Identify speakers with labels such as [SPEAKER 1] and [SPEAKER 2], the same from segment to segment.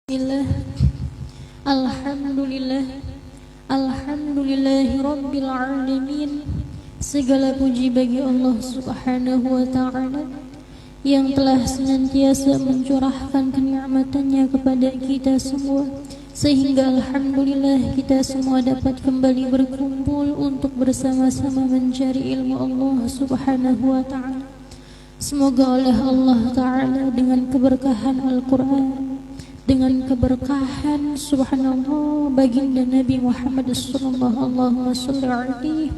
[SPEAKER 1] Bismillah. Alhamdulillah. Alhamdulillahi Rabbil Alamin. Segala puji bagi Allah Subhanahu wa ta'ala yang telah senantiasa mencurahkan kenikmatannya kepada kita semua, sehingga alhamdulillah kita semua dapat kembali berkumpul untuk bersama-sama mencari ilmu Allah Subhanahu wa ta'ala. Semoga oleh Allah ta'ala dengan keberkahan Al-Quran, dengan keberkahan subhanallah baginda Nabi Muhammad sallallahu alaihi,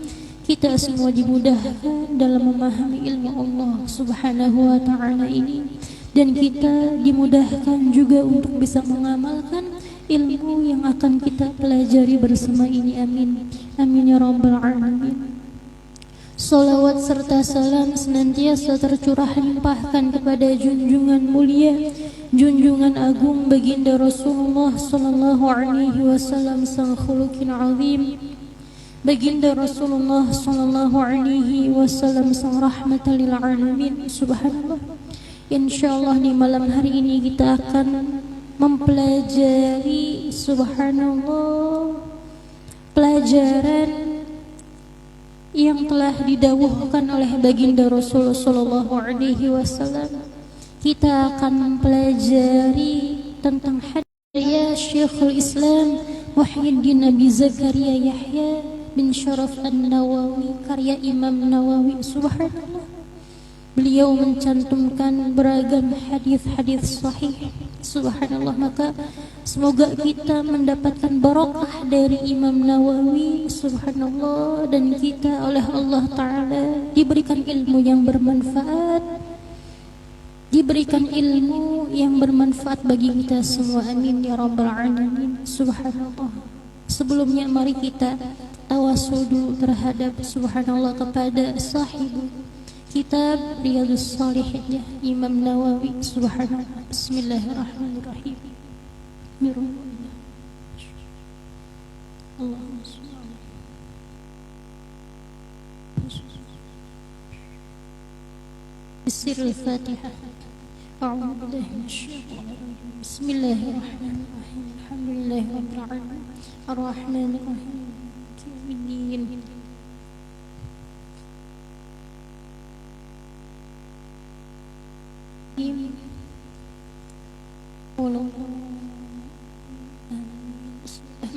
[SPEAKER 1] kita semua dimudahkan dalam memahami ilmu Allah subhanahu wa ta'ala ini, dan kita dimudahkan juga untuk bisa mengamalkan ilmu yang akan kita pelajari bersama ini. Amin, amin ya rabbal alamin. Salawat serta salam senantiasa tercurah limpahkan kepada junjungan mulia, junjungan agung baginda Rasulullah sallallahu alaihi wasallam, sang khuluqin azim, baginda Rasulullah sallallahu alaihi wasallam, sang rahmatan lil alamin. Subhanallah. Insyaallah di malam hari ini kita akan mempelajari subhanallah pelajaran yang telah didawuhkan oleh baginda Rasulullah sallallahu alaihi wasallam. Kita akan mempelajari tentang hadis Syekhul Islam Muhyiddin Abi Zakaria Yahya bin Syaraf An-Nawawi, karya Imam Nawawi. Subhanallah. Beliau mencantumkan beragam hadis-hadis sahih. Subhanallah. Maka semoga kita mendapatkan barokah dari Imam Nawawi. Subhanallah. Dan kita oleh Allah ta'ala diberikan ilmu yang bermanfaat, diberikan ilmu yang bermanfaat bagi kita semua. Amin ya rabbal alamin. Subhanallah. Sebelumnya mari kita tawasul dulu terhadap subhanallah kepada sahibu kitab Riyadhus Shalihin Imam Nawawi. Subhanallah. Bismillahirrahmanirrahim. Allahumma shalli ala Bismillahirrahmanirrahim. Al-Fatihah. A'udzu billahi minasyaitonir rajim. Bismillahirrahmanirrahim. Alhamdulillahi rabbil alamin. Ar-Rahmanir Rahim. Maliki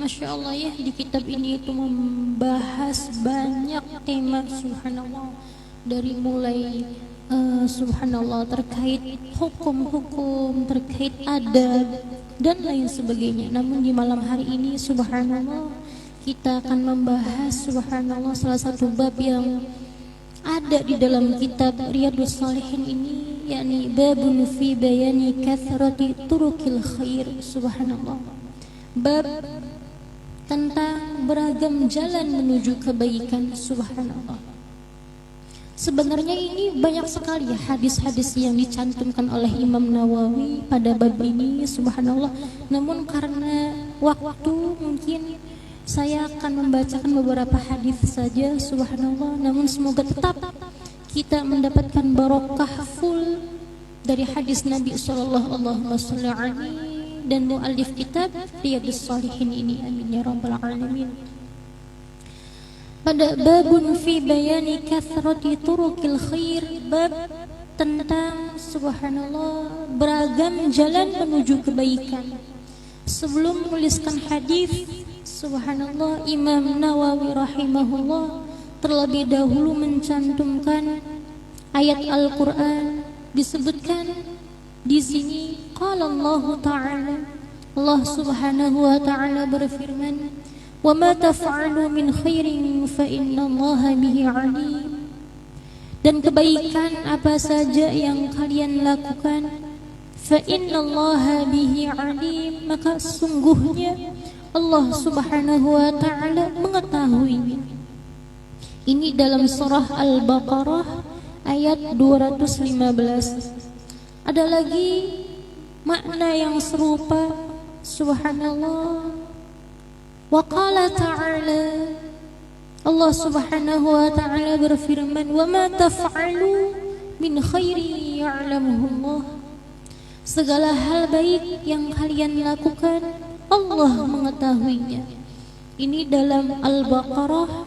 [SPEAKER 1] Masya Allah ya, di kitab ini itu membahas banyak tema subhanallah, dari mulai subhanallah terkait hukum-hukum, terkait adab dan lain sebagainya. Namun di malam hari ini subhanallah kita akan membahas subhanallah salah satu bab yang ada di dalam kitab Riyadhus Shalihin ini, yakni babun fi bayani kathrati turukil khair. Subhanallah. Bab tentang beragam jalan menuju kebaikan. Subhanallah. Sebenarnya ini banyak sekali hadis-hadis yang dicantumkan oleh Imam Nawawi pada bab ini. Subhanallah. Namun karena waktu mungkin saya akan membacakan beberapa hadis saja. Subhanallah. Namun semoga tetap kita mendapatkan barokah full dari hadis Nabi sallallahu alaihi wasallam dan muallif kitab Riyadhus Shalihin ini. Amin ya rabbal alamin. Pada babun fi bayani kathrati turukil khair, bab tentang subhanallah beragam jalan menuju kebaikan. Sebelum menuliskan hadis, subhanallah, Imam Nawawi rahimahullah terlebih dahulu mencantumkan ayat Al-Quran. Disebutkan di sini qala Allah ta'ala, Allah subhanahu wa ta'ala berfirman, wa ma taf'alu min khairin fa innallaha bihi alim. Dan kebaikan apa saja yang kalian lakukan, fa innallaha bihi alim, maka sungguhnya Allah subhanahu wa ta'ala mengetahuinya. Ini dalam surah Al-Baqarah ayat 215. Ada lagi makna yang serupa. Subhanallah. Wa qala ta'ala, Allah subhanahu wa ta'ala berfirman, wa ma taf'alu min khairin ya'lamuhu Allah. Segala hal baik yang kalian lakukan, Allah mengetahuinya. Ini dalam Al-Baqarah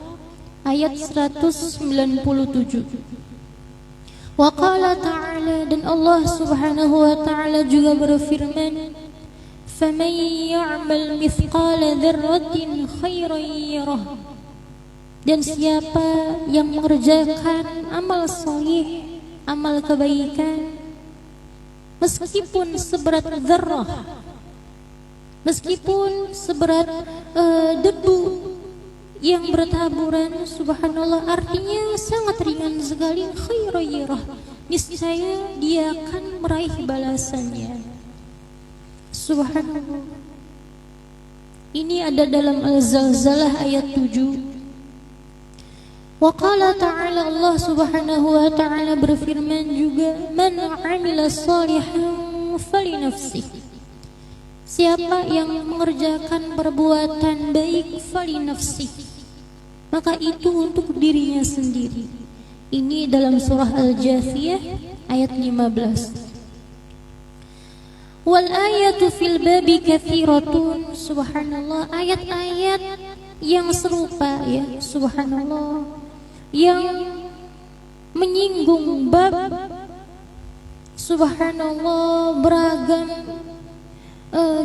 [SPEAKER 1] ayat 197. Wa qala ta'ala, dan Allah subhanahu wa ta'ala juga berfirman, faman ya'mal mithqala dzarratin khairan yarah, dan siapa yang mengerjakan amal salih, amal kebaikan, meskipun seberat dzarrah, meskipun seberat debu yang bertaburan, subhanallah, artinya sangat ringan sekali, khairan yarah, niscaya dia akan meraih balasannya. Subhanallah. Ini ada dalam Al-Zalzalah ayat 7. Wa qala ta'ala, Allah subhanahu wa ta'ala berfirman juga, man 'amila shalihan falinafsih, siapa yang mengerjakan perbuatan baik, falinafsih, maka itu untuk dirinya sendiri. Ini dalam surah Al-Jathiyah ayat 15. Wal ayatu fil babi katsiratun, subhanallah, ayat-ayat yang serupa ya, subhanallah, yang menyinggung bab, subhanallah, beragam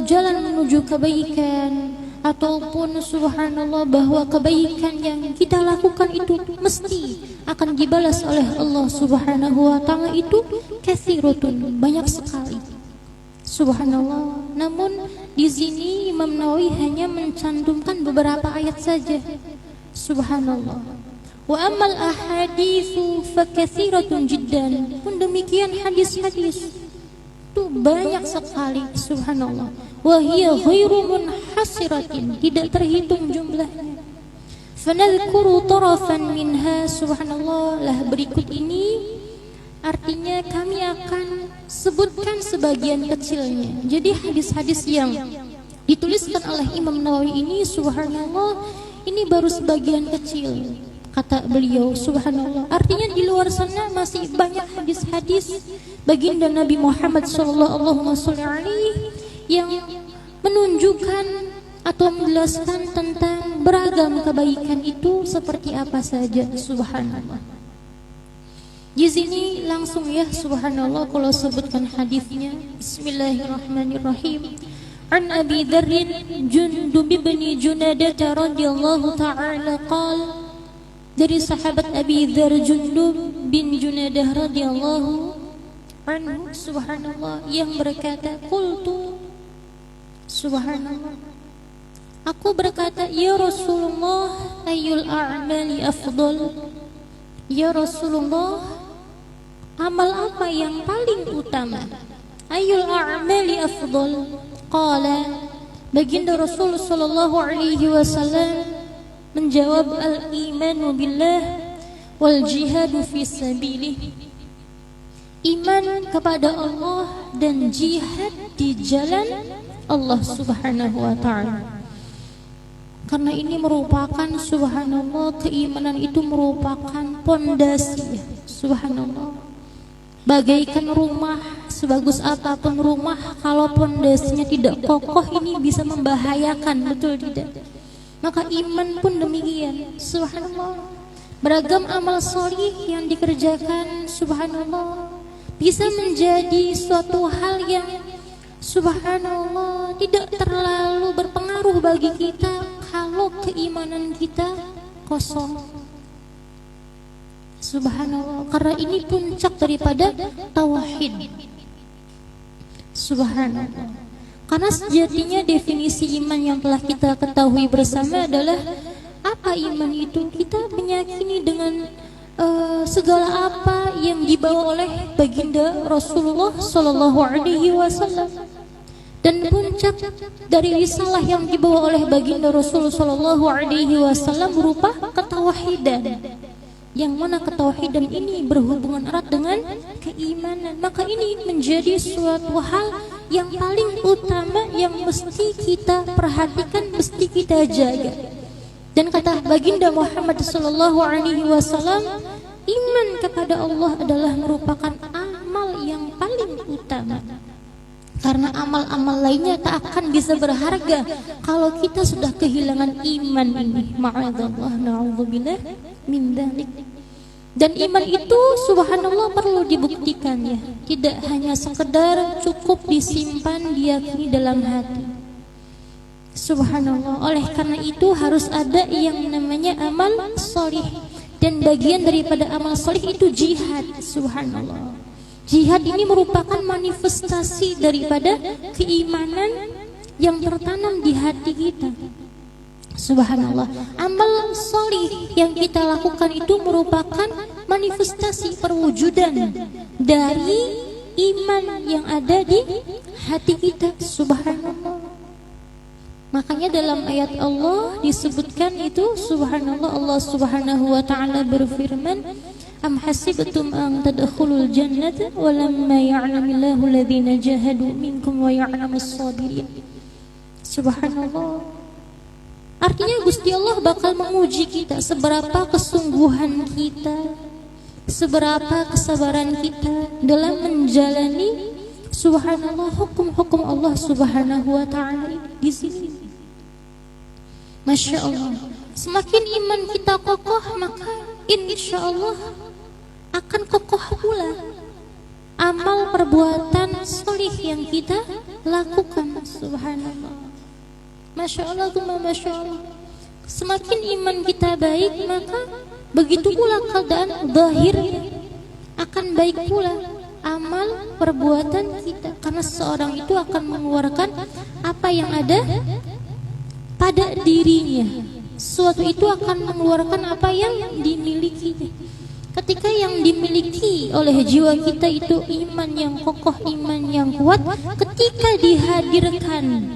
[SPEAKER 1] jalan menuju kebaikan, ataupun subhanallah bahwa kebaikan yang kita lakukan itu mesti akan dibalas oleh Allah subhanahu wa ta'ala, itu katsiratun, banyak sekali, subhanallah. Namun di sini Imam Nawawi hanya mencantumkan beberapa ayat saja, subhanallah. Wa amal ahaditsu fakatsiratun jiddan, pun demikian hadis-hadis itu banyak sekali, subhanallah. Wa hiya ghairu munhasiratin, tidak terhitung jumlahnya. Fanadhkuru tarafan minha, subhanallah, lah berikut ini artinya kami akan sebutkan sebagian kecilnya. Jadi hadis-hadis yang dituliskan oleh Imam Nawawi ini, subhanallah, ini baru sebagian kecil, kata beliau, subhanallah. Artinya di luar sana masih banyak hadis-hadis baginda Nabi Muhammad sallallahu alaihi wasallam yang menunjukkan atau menjelaskan tentang beragam kebaikan itu seperti apa saja, subhanallah. Di sini langsung ya, subhanallah, kalau sebutkan hadisnya. Bismillahirrahmanirrahim. An Abi Dzarr Jundub bin Junadah radhiyallahu ta'ala qala, dari sahabat Abi Dzarr Jundub bin Junadah radhiyallahu anhu, subhanallah, yang berkata, qultu, subhanallah, aku berkata, ya Rasulullah, ayyul a'mali afdal, ya Rasulullah, amal apa yang paling utama? Ayyul a'mali afdal? Qala, baginda Rasul sallallahu alaihi wasallam menjawab, al-imanu billah wal jihadu fi sabilih, iman kepada Allah dan jihad di jalan Allah subhanahu wa ta'ala. Karena ini merupakan, subhanallah, keimanan itu merupakan pondasi, subhanallah. Bagaikan rumah, sebagus apapun rumah, kalau pondasinya tidak kokoh, ini bisa membahayakan, betul tidak? Maka iman pun demikian, subhanallah. Beragam amal solih yang dikerjakan, subhanallah, bisa menjadi suatu hal yang, subhanallah, tidak terlalu berpengaruh bagi kita kalau keimanan kita kosong, subhanallah. Karena ini puncak daripada tauhid, subhanallah. Karena sejatinya definisi iman yang telah kita ketahui bersama adalah apa iman itu? Kita meyakini dengan segala apa yang dibawa oleh baginda Rasulullah sallallahu alaihi wasallam. Dan puncak dari risalah yang dibawa oleh baginda Rasul sallallahu alaihi wasallam berupa ketauhidan. Yang mana ketauhidan ini berhubungan erat dengan keimanan. Maka ini menjadi suatu hal yang paling utama yang mesti kita perhatikan, mesti kita jaga. Dan kata baginda Muhammad sallallahu alaihi wasallam, iman kepada Allah adalah merupakan amal yang paling utama. Karena amal-amal lainnya tak akan bisa berharga kalau kita sudah kehilangan iman ini. Ma'adzallah, na'udzubillah min dzalik. Dan iman itu subhanallah perlu dibuktikan ya. Tidak hanya sekedar cukup disimpan diyakini dalam hati. Subhanallah. Oleh karena itu harus ada yang namanya amal solih. Dan bagian daripada amal solih itu jihad. Subhanallah. Jihad ini merupakan manifestasi daripada keimanan yang tertanam di hati kita. Subhanallah. Amal solih yang kita lakukan itu merupakan manifestasi perwujudan dari iman yang ada di hati kita. Subhanallah. Makanya dalam ayat Allah disebutkan itu subhanallah, Allah subhanahu wa ta'ala berfirman, Am hasibtum an tadkhulul jannata wa lamma ya'lamillahu alladhina jahadu minkum wa ya'lamus sabirin. Subhanallah. Artinya Gusti Allah bakal menguji kita seberapa kesungguhan kita, seberapa kesabaran kita dalam menjalani subhanallah hukum-hukum Allah subhanahu wa ta'ala di sini. Masya Allah. Semakin iman kita kokoh, maka insya Allah akan kokoh pula amal perbuatan solih yang kita lakukan. Subhanallah. Masya Allah, Masya Allah. Semakin iman kita baik, maka begitu pula keadaan zahirnya akan baik pula amal perbuatan kita. Karena seorang itu akan mengeluarkan apa yang ada pada dirinya. Sesuatu itu akan mengeluarkan apa yang dimiliki. Ketika yang dimiliki oleh jiwa kita itu iman yang kokoh, iman yang kuat, ketika dihadirkan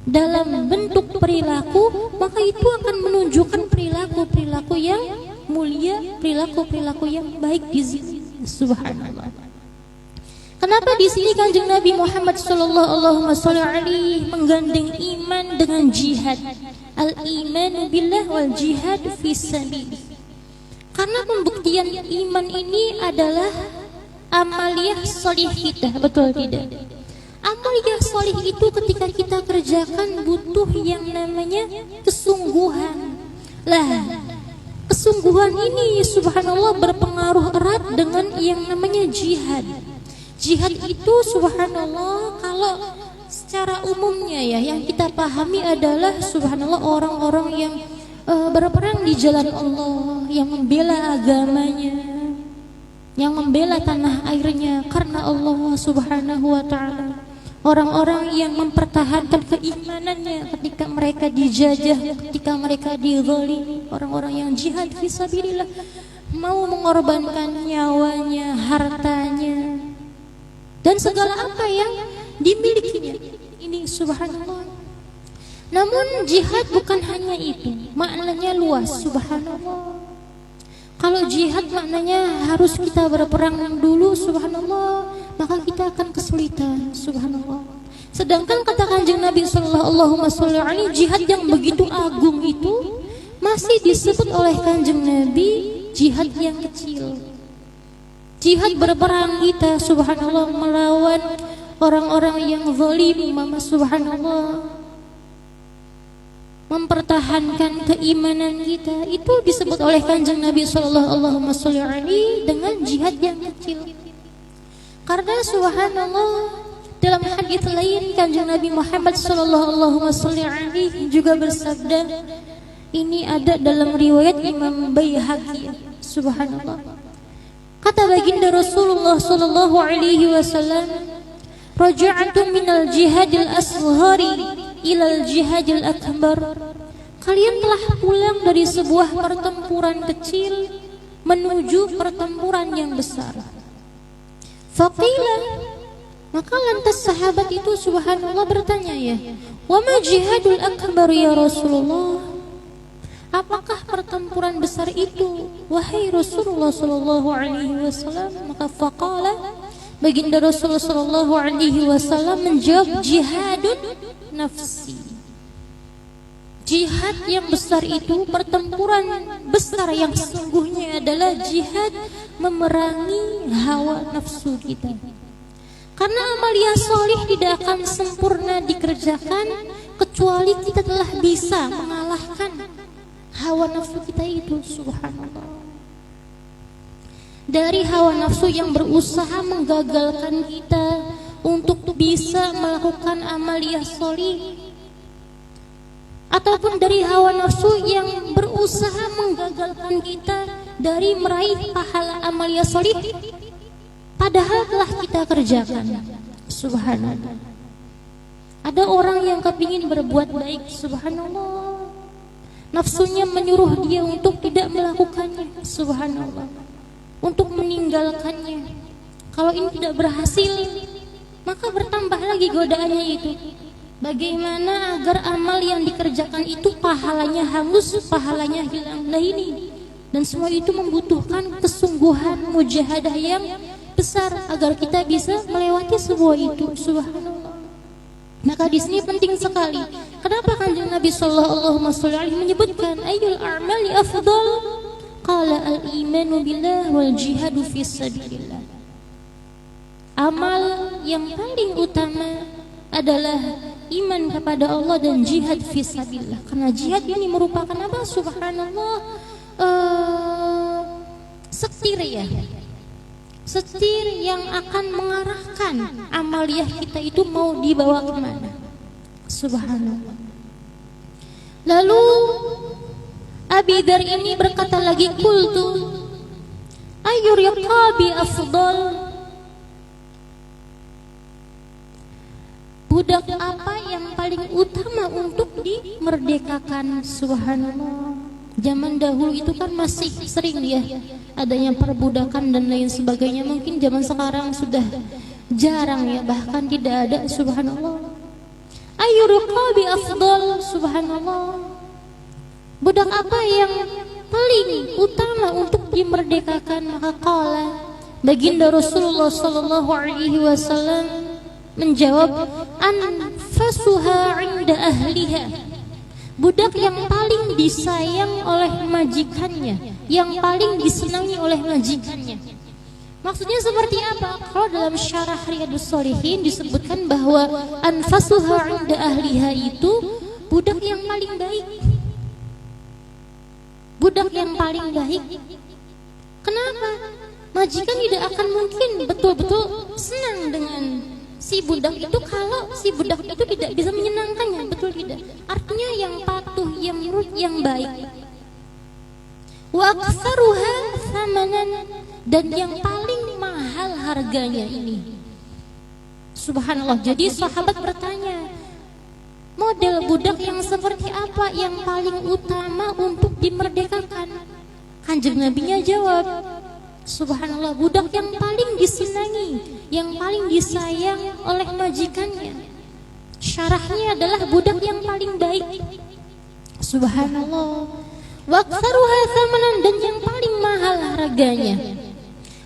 [SPEAKER 1] dalam bentuk perilaku, maka itu akan menunjukkan perilaku-perilaku yang mulia, perilaku-perilaku yang baik di sini. Subhanallah. Kenapa di sini Kanjeng Nabi Muhammad sallallahu alaihi menggandeng iman dengan jihad? Al-iman billah wal jihad fi sabilillah. Karena pembuktian iman ini adalah amaliyah sholih kita, betul tidak? Amaliyah sholih itu ketika kita kerjakan butuh yang namanya kesungguhan. Lah, kesungguhan ini subhanallah berpengaruh erat dengan yang namanya jihad. Jihad itu subhanallah kalau secara umumnya ya yang kita pahami adalah subhanallah orang-orang yang berperang di jalan Allah, yang membela agamanya, yang membela tanah airnya karena Allah subhanahu wa ta'ala. Orang-orang yang mempertahankan keimanannya ketika mereka dijajah, ketika mereka dizalimi. Orang-orang yang jihad fisabilillah, mau mengorbankan nyawanya, hartanya, dan segala apa yang dimilikinya. Ini subhanallah. Namun jihad bukan hanya itu, maknanya luas. Subhanallah. Kalau jihad maknanya harus kita berperang dulu, subhanallah, maka kita akan kesulitan. Subhanallah. Sedangkan kata Kanjeng Nabi sallallahu alaihi jihad yang begitu agung itu masih disebut oleh Kanjeng Nabi jihad yang kecil. Jihad berperang kita subhanallah melawan orang-orang yang zalim, subhanallah, mempertahankan keimanan kita, itu disebut oleh Kanjeng Nabi sallallahu alaihi dengan jihad yang kecil. Karena subhanallah dalam hadis lain Kanjeng Nabi Muhammad sallallahu alaihi juga bersabda, ini ada dalam riwayat Imam Baihaqi, subhanallah. Kata baginda Rasulullah sallallahu alaihi wasallam, raja'tu minal jihadil asghari ilal jihadil akbar. Kalian telah pulang dari sebuah pertempuran kecil menuju pertempuran yang besar. Faqila, maka lantas sahabat itu subhanallah bertanya, ya, wa ma jihadul akbar ya Rasulullah? Apakah pertempuran besar itu wahai Rasulullah sallallahu alaihi wasallam? Maka faqala, baginda Rasulullah sallallahu alaihi wasallam menjawab, jihadun nafsi. Jihad yang besar itu, pertempuran besar yang sesungguhnya adalah jihad memerangi hawa nafsu kita. Karena amalia solih tidak akan sempurna dikerjakan kecuali kita telah bisa mengalahkan hawa nafsu kita itu. Subhanallah. Dari hawa nafsu yang berusaha menggagalkan kita untuk bisa melakukan amalia solih, ataupun dari hawa nafsu yang berusaha menggagalkan kita dari meraih pahala amalia solih padahal telah kita kerjakan. Subhanallah. Ada orang yang kepingin berbuat baik, subhanallah, nafsunya menyuruh dia untuk tidak melakukannya, subhanallah, untuk meninggalkannya. Kalau ini tidak berhasil, maka bertambah lagi godaannya itu. Bagaimana agar amal yang dikerjakan itu pahalanya hangus, pahalanya hilang. Nah ini, dan semua itu membutuhkan kesungguhan mujahadah yang besar agar kita bisa melewati sebuah itu. Subhanallah. Maka di sini penting sekali. Kenapa Kanjeng Nabi sallallahu alaihi wasallam menyebutkan ayyul a'mali afdal? Qala al-imanu billah wal jihadu fi sabilillah. Amal yang paling utama adalah iman kepada Allah dan jihad fi sabilillah. Karena jihad ini merupakan apa? Subhanallah, setir ya. Setir yang akan mengarahkan amaliyah kita itu mau dibawa kemana. Subhanallah. Lalu Abi Dzar ini berkata lagi, qultu ayu riqabi afdal? Budak apa yang paling utama untuk dimerdekakan? Subhanallah. Zaman dahulu itu kan masih sering ya adanya perbudakan dan lain sebagainya. Mungkin zaman sekarang sudah jarang ya, bahkan tidak ada. Subhanallah. Ayu riqabi afdal? Subhanallah. Budak apa yang paling utama untuk dimerdekakan? Maka qala, baginda Rasulullah sallallahu alaihi wasallam menjawab, anfasuha 'inda ahliha. Budak yang paling disayang oleh majikannya, yang paling disenangi oleh majikannya. Maksudnya seperti apa? Kalau dalam syarah Riyadhus Shalihin disebutkan bahwa anfasuha 'inda ahliha itu budak yang paling baik. Budak yang paling baik. Kenapa? Majikan tidak akan mungkin betul-betul senang dengan si budak itu kalau si budak itu tidak bisa menyenangkannya, betul tidak? Artinya yang patuh, yang nurut, yang baik. Wa aktsaruha thamanan, dan yang paling mahal harganya ini. Subhanallah. Jadi sahabat bertanya, model budak yang seperti apa yang paling utama untuk dimerdekakan? Kanjeng Nabinya jawab, subhanallah, budak yang paling disenangi, yang paling disayang oleh majikannya. Syarahnya adalah budak yang paling baik. Subhanallah. Waqtaruha thamanan, dan yang paling mahal harganya.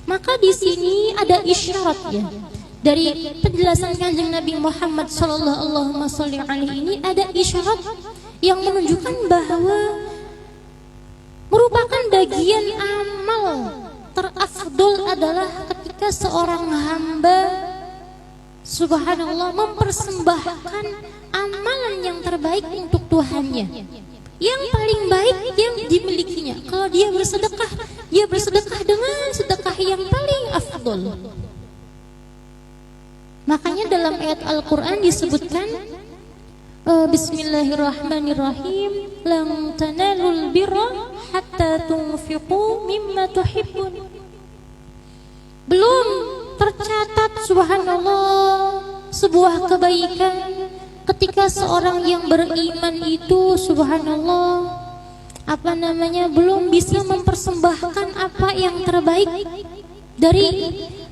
[SPEAKER 1] Maka di sini ada isyarat ya. Dari penjelasan Kanjeng Nabi Muhammad sallallahu alaihi ini ada isyarat yang menunjukkan bahwa merupakan bagian amal terafdol adalah ketika seorang hamba, subhanallah, mempersembahkan amalan yang terbaik untuk Tuhannya, yang paling baik yang dimilikinya. Kalau dia bersedekah dengan sedekah yang paling afdol. Makanya dalam ayat Al-Quran disebutkan, Bismillahirrahmanirrahim, lan tanalul birra hatta tunfiqu mimma tuhibbun. Belum tercatat, subhanallah, sebuah kebaikan ketika seorang yang beriman itu, subhanallah, belum bisa mempersembahkan apa yang terbaik dari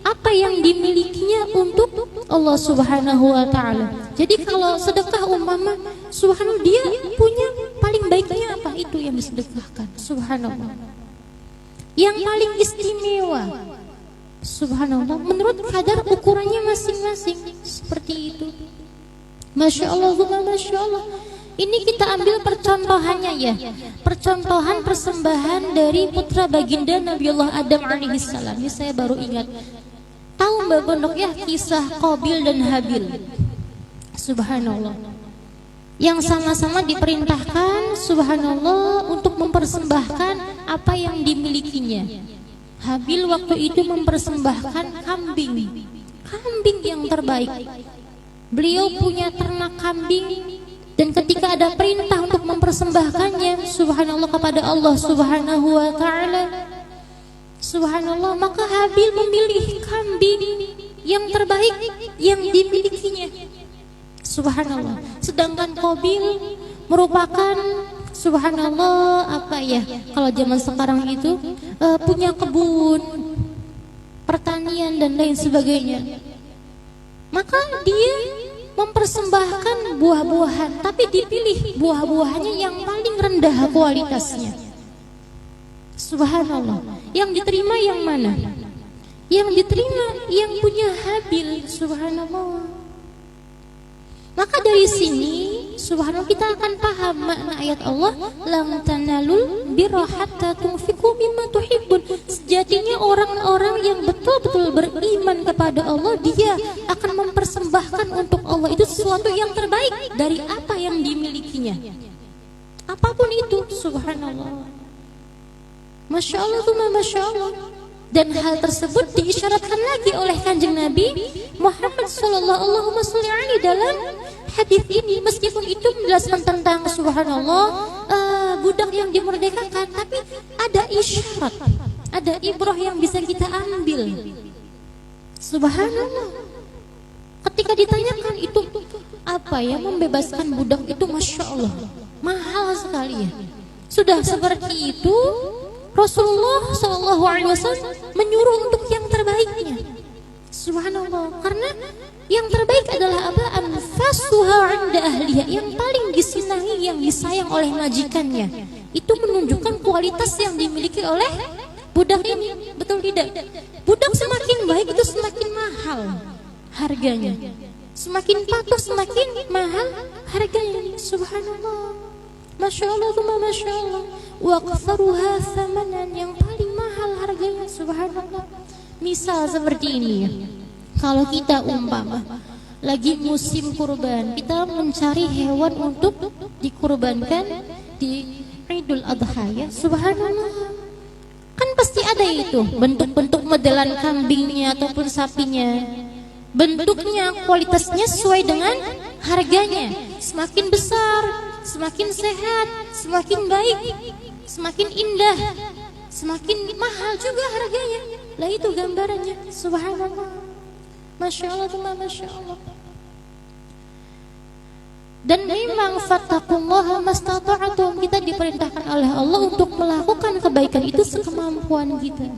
[SPEAKER 1] apa yang dimilikinya untuk Allah Subhanahu wa ta'ala. Jadi kalau sedekah umpama, subhanallah, dia punya paling baiknya apa, itu yang disedekahkan, subhanallah, yang paling istimewa, subhanallah, menurut kadar ukurannya masing-masing. Seperti itu. Masya Allah, Masya Allah. Ini kita ambil percontohannya ya, percontohan persembahan dari putra baginda Nabiullah Adam alaihissalam. Ini saya baru ingat. Tahu Mbak Gondok ya kisah Qabil dan Habil? Subhanallah. Yang sama-sama diperintahkan subhanallah untuk mempersembahkan apa yang dimilikinya. Habil waktu itu mempersembahkan kambing. Kambing yang terbaik. Beliau punya ternak kambing, dan ketika ada perintah untuk mempersembahkannya subhanallah kepada Allah Subhanahu wa taala, subhanallah, maka Habil memilih kambing yang terbaik yang dimilikinya. Subhanallah. Sedangkan Qabil merupakan subhanallah apa ya, kalau zaman sekarang itu punya kebun, pertanian dan lain sebagainya. Maka dia mempersembahkan buah-buahan, tapi dipilih buah-buahannya yang paling rendah kualitasnya. Subhanallah. Yang diterima yang mana? Yang diterima yang punya Habil. Subhanallah. Maka dari sini subhanallah kita akan paham makna ayat Allah, lan tanalul birra hatta tunfiqu mimma tuhibbun. Sejatinya orang-orang yang betul-betul beriman kepada Allah, dia akan mempersembahkan untuk Allah itu sesuatu yang terbaik dari apa yang dimilikinya. Apapun itu, subhanallah. Masya Allah, Masya Allah. Dan hal tersebut diisyaratkan lagi oleh Kanjeng Nabi Muhammad sallallahu alaihi wasallam dalam hadis ini. Meskipun itu menjelaskan tentang subhanallah budak yang dimerdekakan, tapi ada isyarat, ada ibrah yang bisa kita ambil. Subhanallah. Ketika ditanyakan itu apa ya, membebaskan budak itu masya Allah mahal sekali ya. Sudah seperti itu Rasulullah Shallallahu Alaihi Wasallam menyuruh untuk yang terbaiknya. Subhanallah. Karena yang terbaik adalah apa? Anfasuha 'inda ahliha, yang paling disenangi, yang disayang oleh majikannya. Itu menunjukkan kualitas yang dimiliki oleh budak ini. Betul tidak? Budak semakin baik itu semakin mahal harganya. Semakin patuh semakin mahal harganya. Subhanallah. Masya Allah, Masya Allah. Wa aktsaruha thamanan, yang paling mahal harganya. Subhanallah. Misal seperti ini ya. Kalau kita umpama lagi musim kurban, kita mencari hewan untuk dikurbankan di Idul Adha ya. Subhanallah. Kan pasti ada itu bentuk-bentuk modelan kambingnya ataupun sapinya. Bentuknya, kualitasnya sesuai dengan harganya. Semakin besar, semakin sehat, semakin baik, semakin indah, semakin mahal juga harganya. Lah itu gambarannya. Subhanallah. Masya Allah, Masya Allah. Dan memang fattaqullaha mastata'tum, kita diperintahkan oleh Allah untuk melakukan kebaikan itu sekemampuan kita.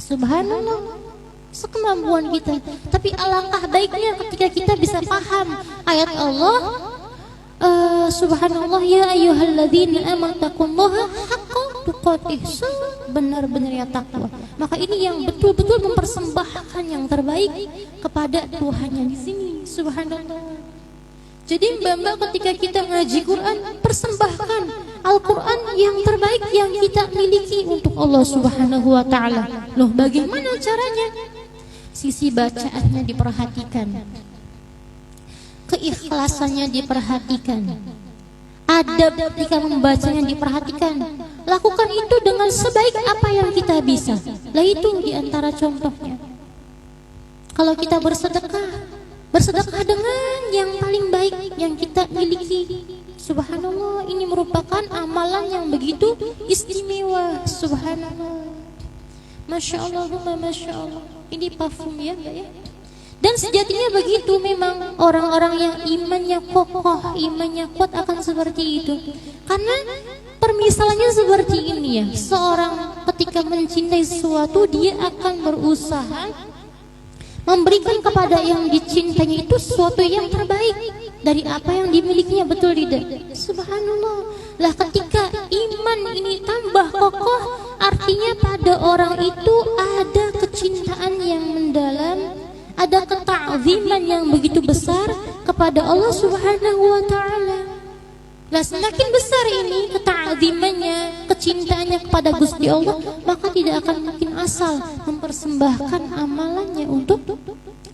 [SPEAKER 1] Subhanallah. Sekemampuan kita. Tapi alangkah baiknya ketika kita bisa paham ayat Allah, subhanallah, ya ayyuhalladzina amanu taqullaha haqqa tuqatih, benar-benar ya takwa. Maka ini yang betul-betul mempersembahkan yang terbaik kepada Tuhannya di sini. Subhanallah. Jadi mbak-mbak, ketika kita ngaji Quran, persembahkan Al-Quran yang terbaik yang kita miliki untuk Allah Subhanahu wa ta'ala. Loh, bagaimana caranya? Sisi bacaannya diperhatikan, keikhlasannya diperhatikan, adab ketika membacanya diperhatikan. Lakukan itu dengan sebaik apa yang kita bisa. Lah itu diantara contohnya. Kalau kita bersedekah dengan yang paling baik yang kita miliki. Subhanallah, ini merupakan amalan yang begitu istimewa. Subhanallah. Masya Allah, Masya Allah. Ini parfum ya, Mbak ya. Dan sejatinya begitu, memang orang-orang yang imannya kokoh, imannya kuat akan seperti itu. Karena permisalannya seperti ini ya. Seorang ketika mencintai sesuatu, dia akan berusaha memberikan kepada yang dicintainya itu sesuatu yang terbaik dari apa yang dimilikinya. Betul tidak? Subhanallah. Lah ketika iman ini tambah kokoh, artinya pada orang itu ada kecintaan yang mendalam, ada keta'ziman yang begitu besar kepada Allah Subhanahu wa ta'ala. Lah semakin besar ini keta'zimannya, kecintaannya kepada Gusti Allah, maka tidak akan mungkin asal mempersembahkan amalannya untuk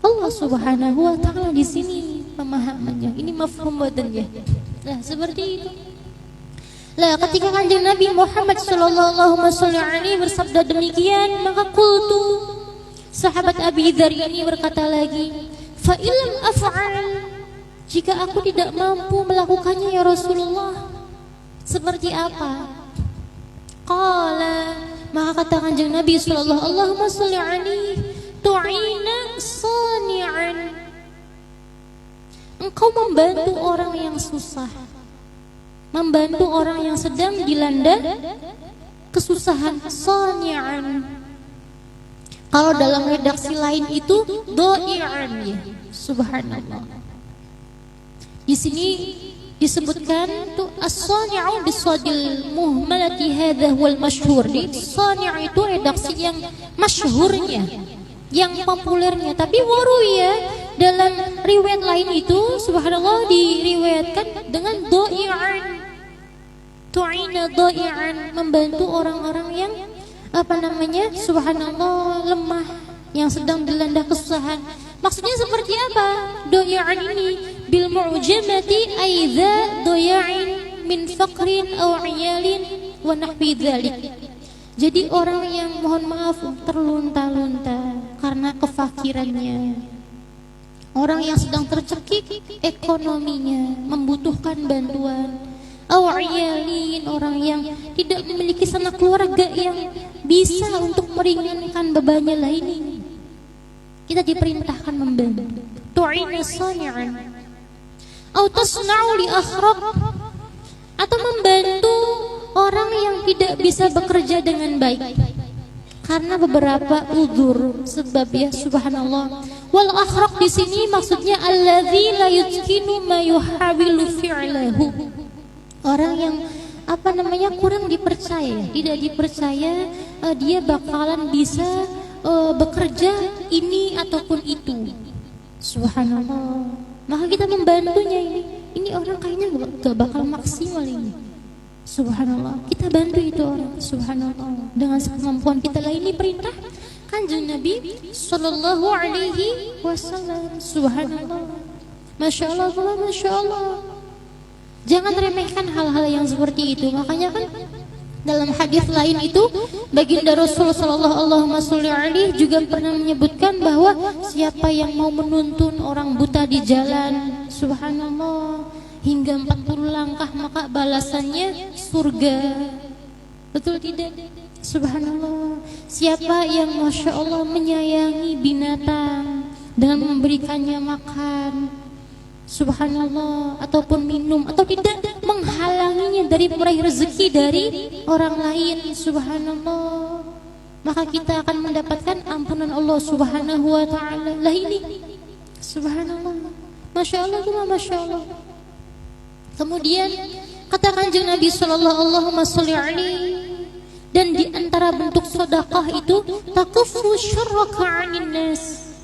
[SPEAKER 1] Allah Subhanahu wa taala. Di sini pemahamannya. Ini mafhum badannya. Nah, seperti itu. Lah ketika Kanjeng Nabi Muhammad sallallahu alaihi bersabda demikian, maka qultu, sahabat Abi Dzar ini berkata lagi, fa illam af'al, jika aku tidak mampu melakukannya ya Rasulullah, seperti apa? Qala, maka kata Kanjeng Nabi sallallahu alaihi, tu'ina sani'an, engkau membantu orang yang susah, membantu orang yang sedang dilanda kesusahan. Sani'an, kalau dalam redaksi lain itu do'i'an ya. Subhanallah. Di sini disebutkan tuh as-sani'u bisadil muhmalati hadza wal masyhur. Sani' itu redaksi yang masyhurnya, yang populernya. Tapi waruya dalam riwayat lain itu subhanallah diriwayatkan dengan do'i'an. Tu'ina do'i'an, membantu orang-orang yang subhanallah lemah, yang sedang dilanda kesusahan. Maksudnya seperti apa? Do'i'an ini bil mu'jamati aidza doya'in min faqrin aw 'iyalin wa nahwi dzalik. Jadi orang yang mohon maaf terlunta-lunta karena kefakirannya, orang yang sedang tercekik ekonominya, membutuhkan bantuan. Aw'iyalin, orang yang tidak memiliki sanak keluarga yang bisa untuk meringankan bebannya lainnya. Kita diperintahkan membantu. Tu'ina sani'an. Atau tasna'u li akhraq, atau membantu orang yang tidak bisa bekerja dengan baik karena beberapa udzur, sebab ya subhanallah. Wal akhraq di sini maksudnya alladzi la yutqinu ma yuhawilu fi'lahu. Orang yang kurang dipercaya, tidak dipercaya dia bakalan bisa bekerja ini ataupun itu. Subhanallah. Maka kita membantunya ini. Ini orang kayaknya gak bakal maksimal ini. Subhanallah. Kita bantu itu orang. Subhanallah. Dengan kemampuan kita lah, ini perintah Kanjeng Nabi sallallahu alaihi wasallam. Subhanallah. Masya Allah, Masya Allah. Jangan remehkan hal-hal yang seperti itu. Makanya kan dalam hadis lain itu baginda Rasul sallallahu alaihi juga pernah menyebutkan bahwa siapa yang mau menuntun orang buta di jalan, subhanallah, hingga 40 langkah, maka balasannya surga. Betul tidak? Subhanallah. Siapa yang masya Allah menyayangi binatang dengan memberikannya makan, subhanallah, ataupun minum, atau tidak menghalanginya dari meraih rezeki dari orang lain, subhanallah, maka kita akan mendapatkan ampunan Allah subhanahu wa ta'ala. Lah ini subhanallah, masya Allah, masya Allah. Kemudian kata Kanjeng Nabi sallallahu alaihi, dan di antara bentuk sedekah itu takuffu syarraka 'anil nas,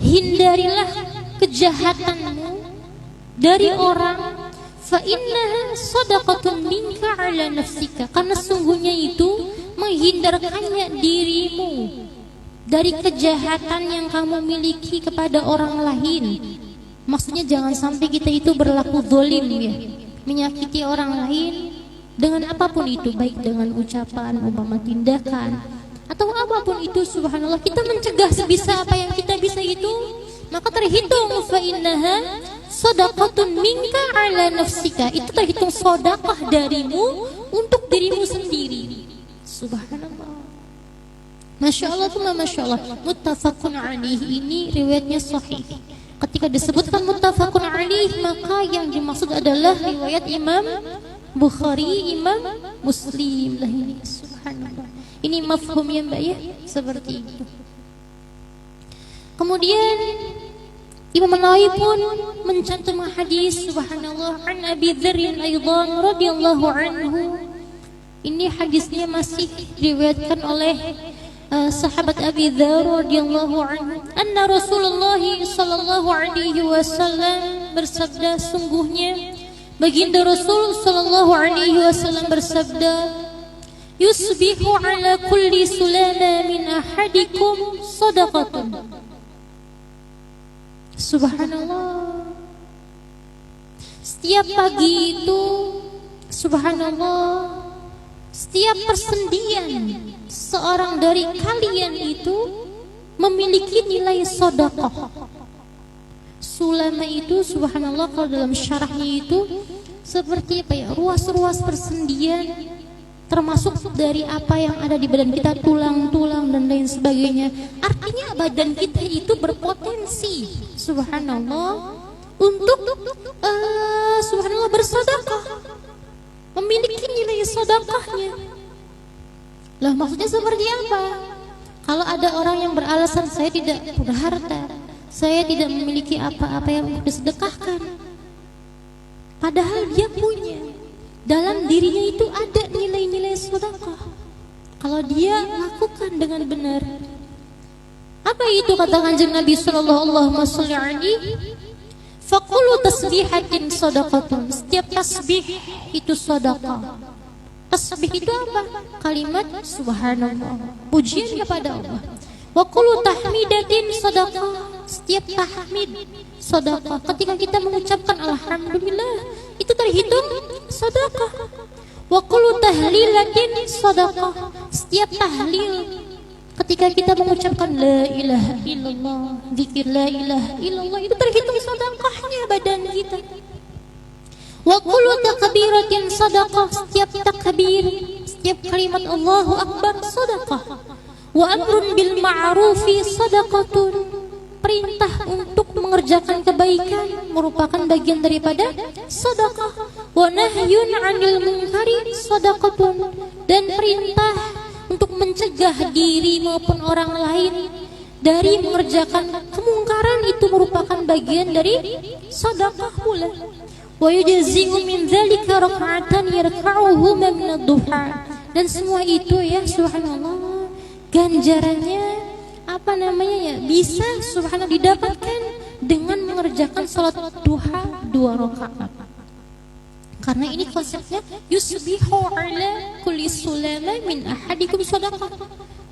[SPEAKER 1] hindarilah kejahatanmu dari orang, fa innaha shadaqatun minka ala nafsika, karena sungguhnya itu menghindarkannya dirimu dari kejahatan yang kamu miliki kepada orang lain. Maksudnya jangan sampai kita itu berlaku zalim ya, menyakiti orang lain dengan apapun itu, baik dengan ucapan, umpama tindakan, atau apapun itu, subhanallah, kita mencegah sebisa apa yang kita bisa itu, maka terhitung fa innaha shadaqatun minka ala nafsika, itu terhitung sedekah darimu untuk dirimu sendiri. Subhanallah. Masya Allah, masya Allah. Muttafaqun alaihi, ini riwayatnya sahih. Ketika disebutkan muttafaqun alaihi, maka yang dimaksud adalah riwayat Imam Bukhari, Imam Muslim lah ini. Subhanallah. Ini mafhumnya Mbak ya, seperti itu. Kemudian Imam Nawawi pun mencantumkan hadis subhanallah an Abi Dzar aidan radhiyallahu anhu. Ini hadisnya masih diriwayatkan oleh sahabat Abi Dzar radhiyallahu anhu, anna Rasulullah sallallahu alaihi wasallam bersabda, sungguhnya Baginda Rasul sallallahu alaihi wasallam bersabda, "Yusbihu ala kulli sulama min ahadikum sadaqatun." Subhanallah. Setiap pagi itu, subhanallah, setiap persendian seorang dari kalian itu memiliki nilai sedekah. Sulama itu, subhanallah, kalau dalam syarahnya itu seperti apa ya, ruas-ruas persendian, termasuk dari apa yang ada di badan kita, tulang-tulang dan lain sebagainya. Artinya badan kita itu berpotensi, subhanallah, untuk subhanallah bersedekah, memiliki nilai sedekahnya. Lah maksudnya seperti apa? Kalau ada orang yang beralasan saya tidak punya harta, saya tidak memiliki apa-apa yang disedekahkan, padahal dia punya, dalam dirinya itu ada nilai-nilai sedekah. Kalau dia lakukan dengan benar, apa itu kata Kanjeng Nabi sallallahu alaihi, faqulu tasbihatin sadaqatun. Setiap tasbih itu sedekah. Tasbih itu apa? Kalimat subhanallah, pujian kepada Allah. Wa qulu tahmidatin sadaqah. Setiap tahmid sedekah. Ketika kita mengucapkan alhamdulillah, itu terhitung sedekah. Wa qulu tahlilatin sedekah. Setiap tahlil, ketika kita mengucapkan la ilaha illallah, zikir la ilaha illallah, itu terhitung sedekahnya badan kita. Wa qulu takbiratin sedekah. Setiap takbir, setiap kalimat Allahu akbar sedekah. Wa amrun bil ma'rufi sedekatun. Perintah untuk mengerjakan kebaikan merupakan bagian daripada sedekah. Wa nahyun 'anil munkari sedekatun. Dan perintah untuk mencegah diri maupun orang lain dari mengerjakan kemungkaran itu merupakan bagian dari sedekah pula. Wa yujzi'u min dzalika rak'atan yarka'uhuma min ad-duha. Dan semua itu ya subhanallah, ganjarannya apa namanya ya, bisa subhanallah didapatkan dengan mengerjakan salat duha 2 rakaat. Karena ini konsepnya yusbihu ala kulli sulama min ahadikum sadaqah.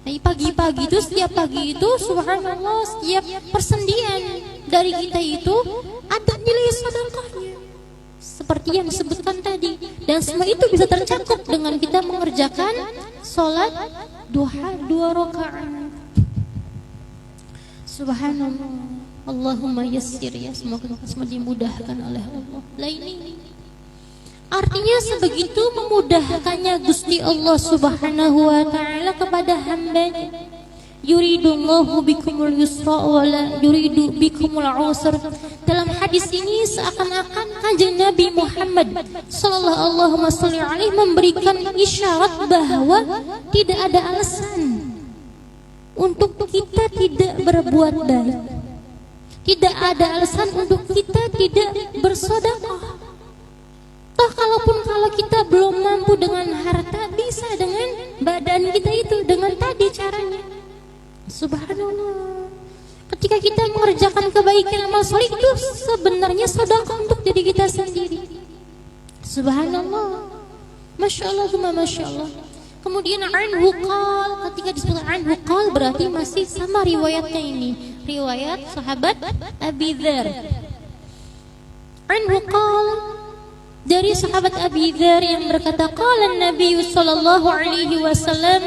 [SPEAKER 1] Nah, pagi-pagi itu, setiap pagi itu subhanallah, setiap persendian dari kita itu ada nilai sedekahnya, seperti yang disebutkan tadi. Dan semua itu bisa tercakup dengan kita mengerjakan salat duha 2 rakaat. Subhanallah. Allahumma yassir ya, semoga semua dimudahkan oleh Allah. Lah ini artinya sebegitu memudahkannya Gusti Allah Subhanahu wa taala kepada hambanya. Yuridullahu bikumul yusra wa la yuridu bikumul usra. Dalam hadis ini seakan-akan Kanjeng Nabi Muhammad sallallahu alaihi memberikan isyarat bahwa tidak ada alasan untuk kita tidak berbuat baik. Tidak ada alasan untuk kita tidak bersedekah. Toh kalau kita belum mampu dengan harta, bisa dengan badan kita itu, dengan tadi caranya. Subhanallah. Ketika kita mengerjakan kebaikan amal soleh itu sebenarnya sedekah untuk diri kita sendiri. Subhanallah. Masya Allah, Masya Allah. Kemudian anhu qal, ketika disebut anhu qal berarti masih sama riwayatnya ini, riwayat sahabat Abi Dzar. Anhu qal, dari sahabat Abi Dzar yang berkata, qala Nabi sallallahu alaihi wasallam,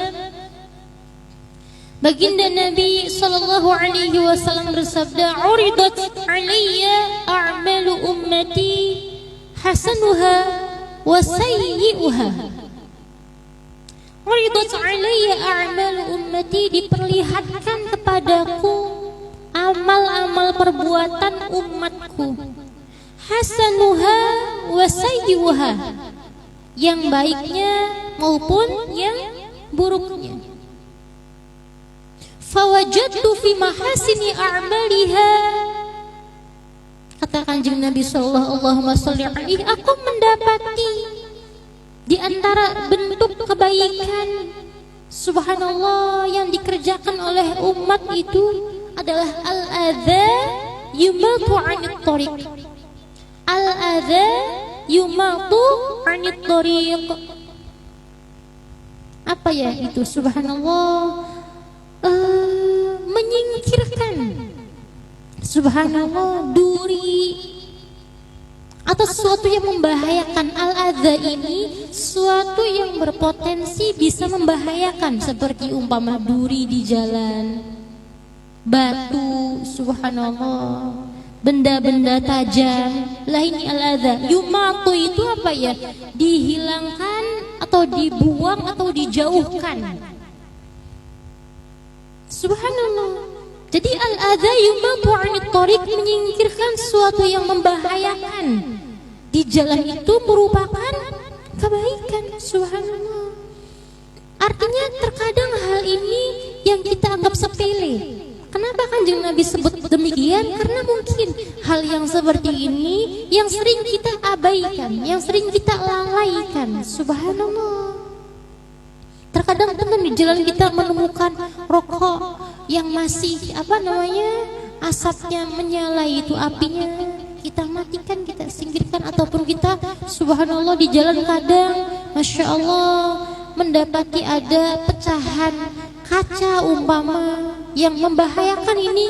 [SPEAKER 1] baginda Nabi sallallahu alaihi wasallam bersabda, uridat alayya a'malu ummati hasanuha wa sayyi'uha. Uridat alayya a'malu ummati, diperlihatkan kepadaku amal-amal perbuatan umatku, hasanuha wa sayyi'uha, yang baiknya maupun yang buruknya. Fawajadtu fi mahasini a'maliha, kata Kanjeng Nabi sallallahu alaihi, aku mendapati di antara bentuk kebaikan subhanallah yang dikerjakan oleh umat itu adalah al-adza yumatu 'anit thariq. Al-adza yumatu 'anit thariq. Apa ya itu? Subhanallah, menyingkirkan, subhanallah, duri atau sesuatu yang membahayakan. Al-adza ini sesuatu yang berpotensi bisa membahayakan, seperti umpama duri di jalan, batu, subhanallah, benda-benda tajam. Lah ini al-adza. Yumatu itu apa ya? Dihilangkan atau dibuang atau dijauhkan. Subhanallah. Jadi al-adza yumatu 'anit thariq, menyingkirkan sesuatu yang membahayakan. Di jalan itu merupakan kebaikan. Subhanallah. Artinya terkadang hal ini yang kita anggap sepele. Kenapa Kanjeng Nabi sebut demikian? Karena mungkin hal yang seperti ini yang sering kita abaikan, yang sering kita lalaikan. Subhanallah. Terkadang teman di jalan kita menemukan rokok yang masih asapnya menyala, itu apinya kita matikan, kita singkirkan, ataupun kita subhanallah di jalan kadang masya Allah mendapati ada pecahan kaca umpama yang membahayakan ini,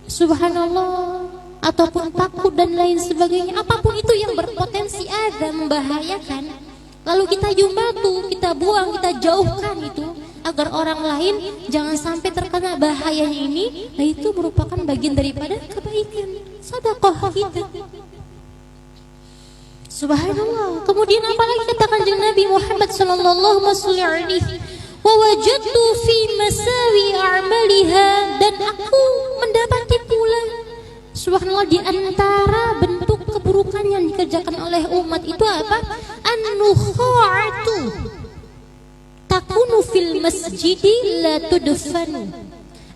[SPEAKER 1] subhanallah, ataupun paku dan lain sebagainya, apapun itu yang berpotensi ada membahayakan, lalu kita yumatu, kita buang, kita jauhkan itu agar orang lain jangan sampai terkena bahayanya ini. Nah, itu merupakan bagian daripada kebaikan, sedekah kita. Subhanallah. Kemudian apalagi kata Kanjeng Nabi Muhammad sallallahu alaihi wasallam, wa wajadtu fi masawi a'maliha, dan aku mendapati pula, subhanallah, di antara bentuk keburukan yang dikerjakan oleh umat itu apa? An-nukha'atu takunu fil masjidi la tudfanu.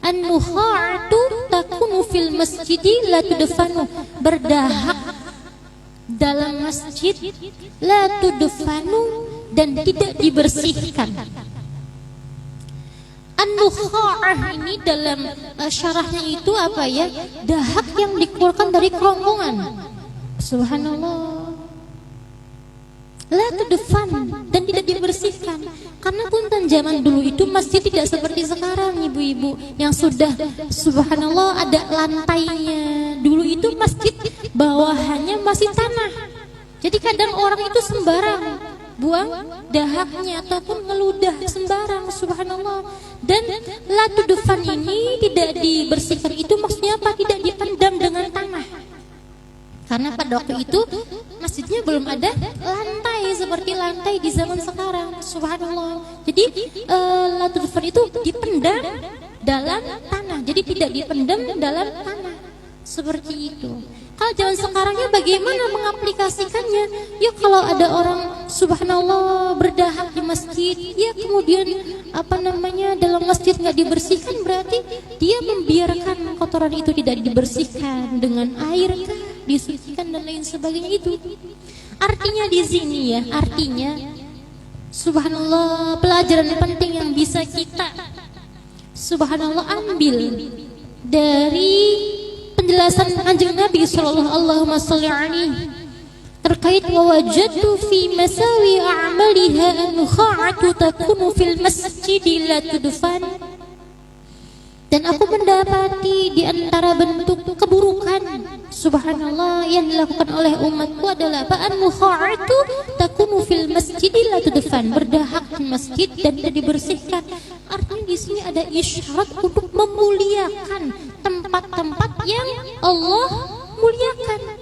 [SPEAKER 1] An-nukha'atu takunu fil masjidi la tudfanu, berdahak dalam masjid, la tudfanu, dan tidak dibersihkan. An-nukha'ah ini dalam syarahnya itu apa ya? Dahak yang dikeluarkan dari kerongkongan. Subhanallah. La tudfan, dan tidak dibersihkan. Karena punten zaman dulu itu masjid tidak seperti sekarang, ibu-ibu, yang sudah subhanallah ada lantainya. Dulu itu masjid bawahannya masih tanah. Jadi kadang orang itu sembarang buang dahaknya ataupun ngeludah sembarang, subhanallah. Dan la tudfan ini tidak dibersihkan itu maksudnya apa? Tidak dipendam dengan tanah. Karena pada waktu itu masjidnya belum ada lantai seperti lantai di zaman sekarang, subhanallah. Jadi la tudfan itu dipendam dalam tanah, jadi tidak dipendam dalam tanah, seperti itu. Kalau zaman sekarangnya bagaimana mengaplikasikannya? Ya kalau ada orang subhanallah berdahak di masjid, ya kemudian dalam masjid nggak dibersihkan, berarti dia membiarkan kotoran itu tidak dibersihkan dengan air, disucikan dan lain sebagainya itu. Artinya di sini ya, artinya subhanallah pelajaran penting yang bisa kita subhanallah ambil dari penjelasan Kanjeng Nabi sallallahu alaihi wasallam terkait wajadtu fi masawi a'maliha an-nukha'atu takunu fil masjidi la tudfan. Dan aku mendapati di antara bentuk keburukan subhanallah yang dilakukan oleh umatku adalah an-nukha'atu takunu fil masjidi la tudfan, berdahak di masjid dan tidak dibersihkan. Artinya di sini ada isyarat untuk memuliakan tempat-tempat yang Allah muliakan.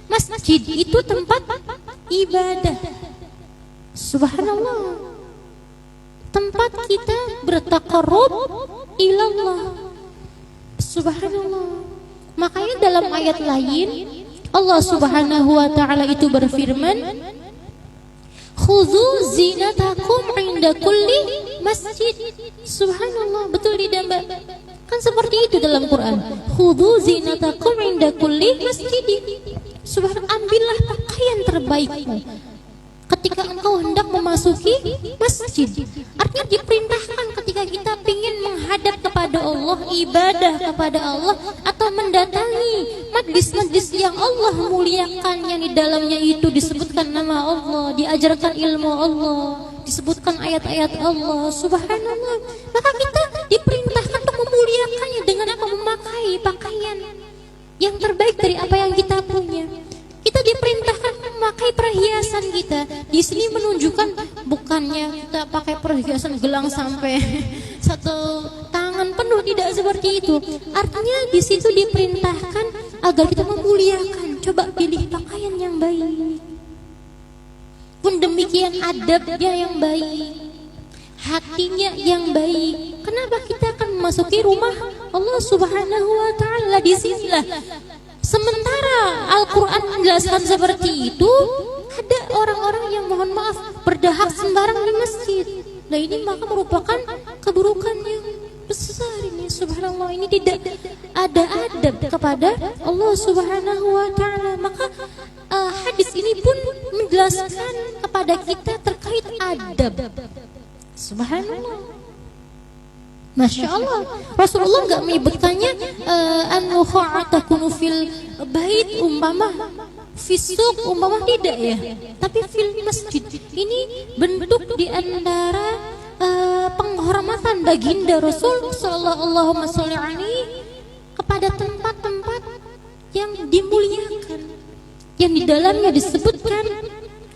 [SPEAKER 1] Masjid itu tempat ibadah, subhanallah, tempat kita bertaqarrub ilallah, subhanallah. Makanya dalam ayat lain Allah subhanahu wa ta'ala itu berfirman, khudhu zinatakum inda kulli masjid. Subhanallah, betul tidak Mbak? Kan seperti itu dalam Quran, khudhu zinatakum inda kulli masjid. Subhanallah, ambillah pakaian terbaikmu ketika engkau hendak memasuki masjid. Artinya diperintahkan ketika kita ingin menghadap kepada Allah, ibadah kepada Allah, atau mendatangi majlis-majlis yang Allah muliakan, yang di dalamnya itu disebutkan nama Allah, diajarkan ilmu Allah, disebutkan ayat-ayat Allah, subhanallah. Maka kita diperintahkan untuk memuliakannya dengan apa? Memakai pakaian yang terbaik dari apa yang kita punya. Kita diperintahkan memakai perhiasan kita. Di sini menunjukkan bukannya kita pakai perhiasan gelang sampai satu tangan penuh, tidak seperti itu. Artinya di situ diperintahkan agar kita memuliakan. Coba pilih pakaian yang baik. Pun demikian adabnya yang baik, hatinya yang baik. Kenapa kita akan memasuki rumah Allah Subhanahu wa taala? Di sinilah sementara Al-Qur'an menjelaskan seperti itu, ada orang-orang yang mohon maaf berdahak sembarang di masjid. Nah, ini maka merupakan keburukan yang besar ini, subhanallah. Ini tidak ada adab kepada Allah Subhanahu wa taala. Maka hadis ini pun menjelaskan kepada kita terkait adab. Subhanallah. Masya Allah, Rasulullah nggak menyebutkannya an-nukha'atakunu fil bait umpama fisuk umpama, tidak ya, tapi fil masjid. Ini bentuk di antara penghormatan baginda Rasul sallallahu alaihi kepada tempat-tempat yang dimuliakan, yang di dalamnya disebutkan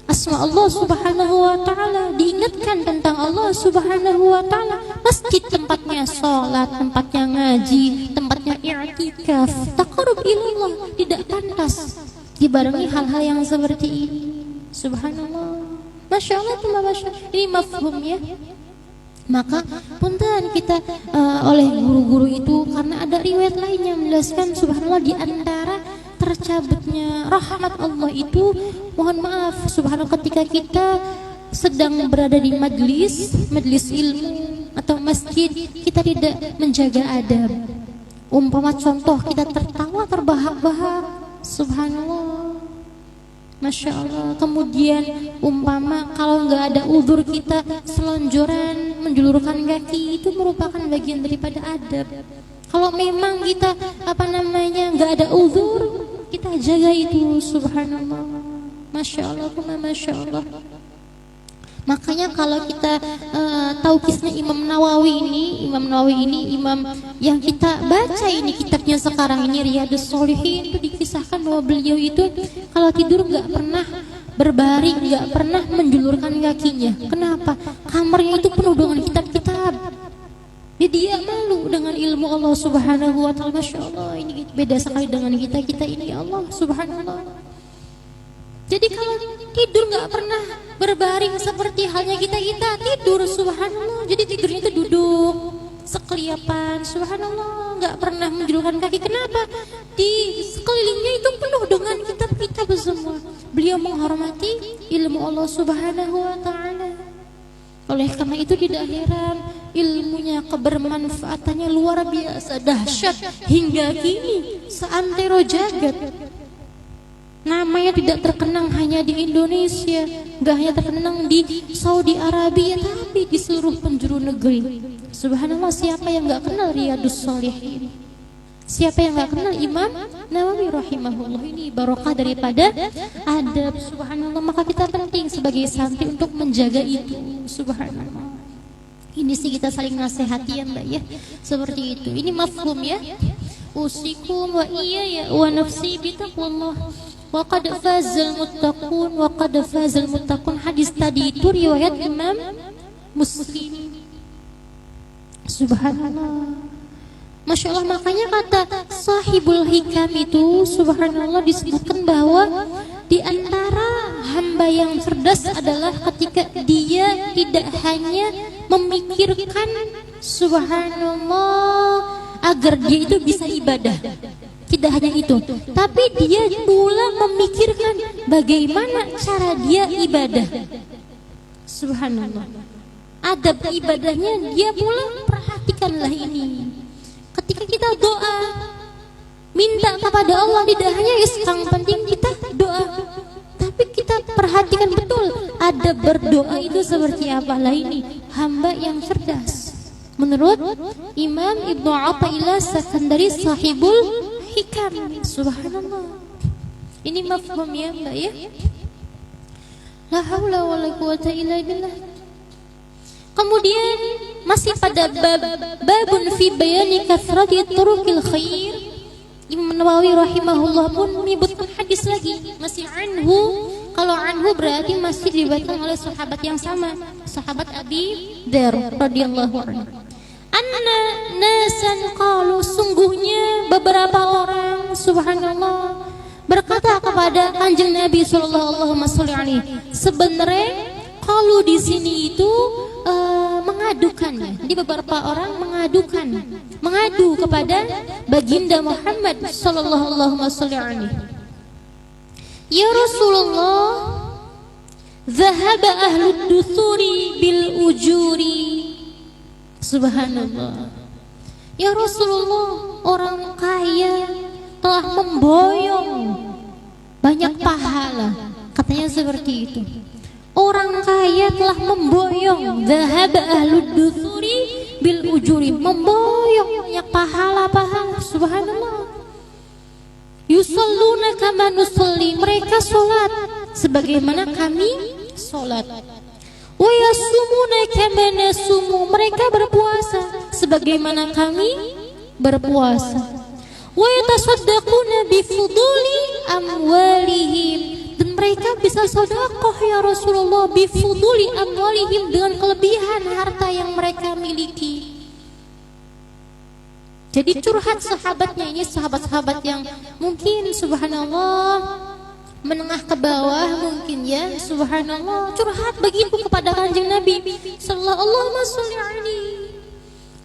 [SPEAKER 1] asma Allah Subhanahu wa taala, diingatkan tentang Allah Subhanahu wa taala. Masjid tempatnya sholat, tempatnya ngaji, tempatnya i'tikaf, taqarrub ilallah. Tidak pantas dibarengi hal-hal yang seperti ini. Subhanallah. Masya Allah, Masya Allah. Ini mafhum ya. Maka punten kita oleh guru-guru itu, karena ada riwayat lain yang menjelaskan subhanallah di antara tercabutnya rahmat Allah itu, mohon maaf subhanallah, ketika kita sedang berada di majlis ilmu atau masjid, kita tidak menjaga adab. Umpama contoh kita tertawa terbahak-bahak, subhanallah, Masya Allah. Kemudian umpama kalau nggak ada uzur kita selonjoran, menjulurkan kaki, itu merupakan bagian daripada adab. Kalau memang kita nggak ada uzur, kita jaga itu, subhanallah. Masya Allah, Masya Allah. Makanya kalau kita tahu kisah Imam Nawawi ini imam yang kita baca ini kitabnya sekarang ini, Riyadhus Shalihin, itu dikisahkan bahwa beliau itu kalau tidur nggak pernah berbaring, nggak pernah menjulurkan kakinya. Kenapa? Kamarnya itu penuh dengan kitab-kitab. Dia malu dengan ilmu Allah Subhanahu wa taala. Masya Allah, ini beda sekali dengan kita ini, ya Allah Subhanallah. Jadi kalau tidur nggak pernah berbaring seperti halnya kita tidur, subhanallah. Jadi tidurnya itu duduk sekeliapan, subhanallah, nggak pernah menjulurkan kaki. Kenapa? Di sekelilingnya itu penuh dengan kitab-kitab semua. Beliau menghormati ilmu Allah Subhanahu wa taala. Oleh karena itu tidak heran ilmunya, kebermanfaatannya luar biasa dahsyat hingga kini seantero jagat. Namanya tidak terkenang hanya di Indonesia, nggak hanya terkenang di Saudi Arabia, tapi di seluruh penjuru negeri. Subhanallah, siapa yang nggak kenal Riyadhus Shalihin? Siapa yang nggak kenal Imam Nawawi rahimahullah? Ini barokah daripada adab, subhanallah. Maka kita penting sebagai santri untuk menjaga itu, subhanallah. Ini sih kita saling nasihati ya Mbak ya, seperti itu. Ini mafhum ya. Usikum wa iya ya wa nafsi bitaqwallah. Wa qad fazal muttaqun, wa qad fazal muttaqun. Hadis tadi itu riwayat Imam Muslim. Subhanallah, Masya Allah. Makanya kata sahibul hikam itu, subhanallah, disebutkan bahwa di antara hamba yang cerdas adalah ketika dia tidak hanya memikirkan subhanallah agar dia itu bisa ibadah, tidak hanya itu, tapi dia pula memikirkan bagaimana cara dia ibadah. Subhanallah, adab ibadahnya dia pula perhatikanlah ini. Ketika kita doa minta kepada Allah, tidak hanya yang penting kita doa, tapi kita perhatikan betul adab berdoa itu seperti apa? Lah ini hamba yang cerdas. Menurut Imam Ibnu Athaillah Sakandari Sahibul Hikam. Subhanallah. Ini mafhum ya Mbak ya? La haula wala quwata illa billah. Kemudian masih pada babun fi bayani kathrati turuqil khair. Imam Nawawi rahimahullah pun menyebutkan hadis lagi, masih anhu. Kalau anhu berarti masih diriwayatkan oleh sahabat yang sama, sahabat Abi Dzar radhiyallahu anhu. Anna nasan qalu, sungguhnya beberapa orang subhanallah berkata kepada Kanjeng Nabi sallallahu alaihi wasallam. Sebenarnya qalu di sini itu mengadukannya. Jadi beberapa orang mengadu kepada baginda Muhammad sallallahu alaihi wasallam. Ya Rasulullah, zahaba ahlud dusuri bil ujuri. Subhanallah. Ya Rasulullah, orang kaya telah memboyong banyak pahala. Katanya seperti itu. Orang kaya telah memboyong, zahaba ahlud dusuri bil ujuri, memboyong banyak pahala-pahala. Subhanallah. Yusalluna kama nusalli, mereka salat sebagaimana kami salat. Wa yasumuna kama nasumu, mereka berpuasa sebagaimana kami berpuasa. Wa yatasaddaquna bi fuduli amwalihim, dan mereka bisa sedekah ya Rasulullah bi fuduli amwalihim, dengan kelebihan harta yang mereka miliki. Jadi curhat sahabatnya ini, sahabat-sahabat yang mungkin subhanallah menengah ke bawah mungkin ya, subhanallah, curhat begitu kepada Kanjeng Nabi sallallahu alaihi.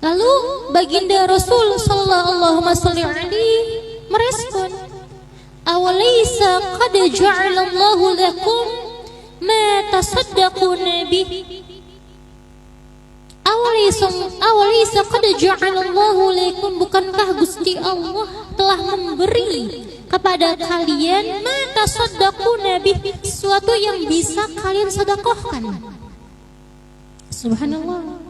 [SPEAKER 1] Lalu baginda Rasul sallallahu alaihi merespon, awalaysa qad ja'alallahu lakum ma tasaddaquna bih. Awalaysa qad ja'alallahu lakum, bukankah Gusti Allah telah memberi kepada kalian ma tasaddaquna bih, sesuatu yang bisa kalian sedekahkan. Subhanallah.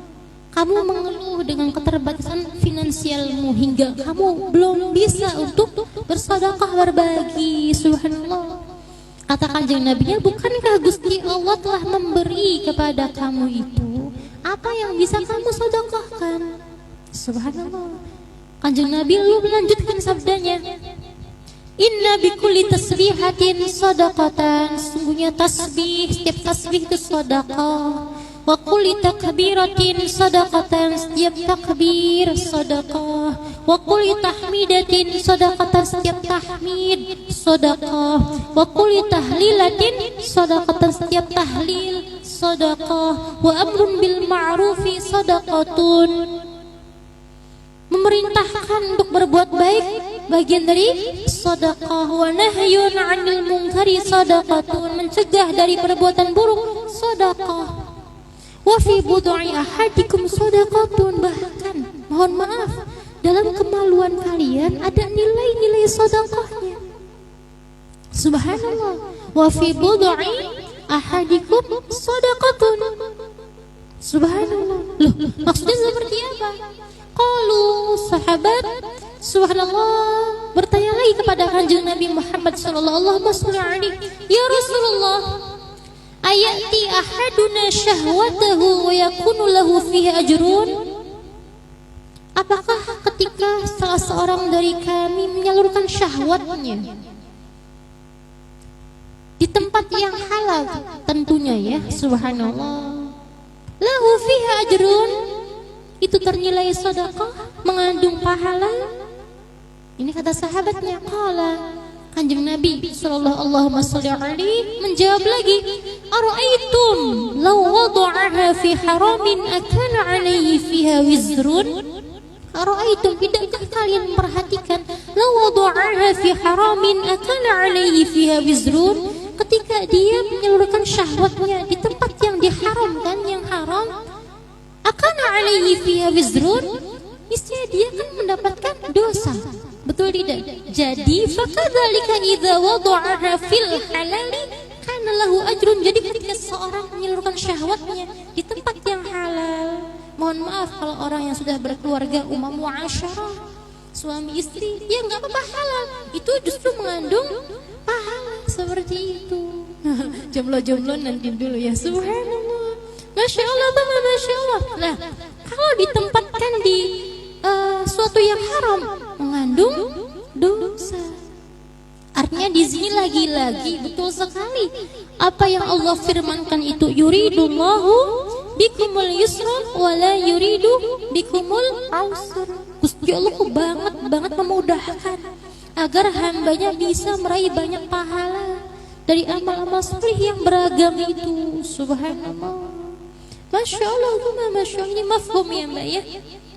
[SPEAKER 1] Kamu mengeluh dengan keterbatasan finansialmu hingga kamu belum bisa untuk bersedekah, berbagi. Subhanallah. Kata Kanjeng Nabi, bukankah Gusti Allah telah memberi kepada kamu itu apa yang bisa kamu sedekahkan? Subhanallah. Kanjeng Nabi lalu melanjutkan sabdanya, inna bikulli tasbihatin sadaqatan, sungguhnya tasbih, setiap tasbih itu sedekah. Wa kulli takbiratin sadaqatan, setiap takbir sedekah. Wa kulli tahmidatin sadaqatan, setiap tahmid sedekah. Wa kulli tahlilatin sadaqatan, setiap tahlil sedekah. Wa amrun bil ma'rufi sadaqatun, memerintahkan untuk berbuat baik bagian dari sedekah. Wa nahyun 'anil munkari sadaqatun, mencegah dari perbuatan buruk sedekah. Wa fi bud'i ahadikum sadaqatun, bahkan mohon maaf, dalam kemaluan kalian ada nilai-nilai sedekahnya. Subhanallah. Wa fi bud'i ahadikum sadaqatun. Subhanallah. Loh, maksudnya seperti apa? Qalu, sahabat subhanallah bertanya lagi kepada Kanjeng Nabi Muhammad sallallahu alaihi, ya Rasulullah, ayati ahaduna syahwatahu wa yakunu lahu fiha ajrun? Apakah ketika salah seorang dari kami menyalurkan syahwatnya di tempat yang halal tentunya ya, subhanallah, lahu fiha ajrun, itu ternilai sedekah, mengandung pahala? Ini kata sahabatnya. Qala, Kanjeng Nabi sallallahu alaihi menjawab lagi, ara'aitum law wada'aha fi haramin akana 'alaihi fiha wizrun? Ara'aitum, tidakkah kalian memperhatikan, law wada'aha fi haramin akana 'alaihi fiha wizrun, ketika dia menyalurkan syahwatnya di tempat yang diharamkan, yang haram, akana 'alaihi fiha wizrun, niscaya dia akan mendapatkan dosa. Betul tidak? Jadi fakadzalika idza wada'aha fil halali kana lahu ajrun. Jadi ketika seseorang menyalurkan syahwatnya di tempat yang halal, mohon maaf kalau orang yang sudah berkeluarga umam muasyarah, suami istri, ya nggak apa-apa halal, itu justru mengandung pahala seperti itu. Jomblo-jomblo nanti dulu ya, subhanallah, masya Allah, masya Allah. Nah, kalau ditempatkan di suatu yang haram, mengandung dosa. Artinya di sini lagi-lagi betul sekali apa yang Allah firmankan itu, yuridullahu bikumul yusra wa la yuridu bikumul usra. Gusti Allah banget memudahkan agar hambanya bisa meraih banyak pahala dari amal-amal saleh yang beragam itu. Subhanallah, masya Allah, masya Allah. Ini mafhum ya mbak ya.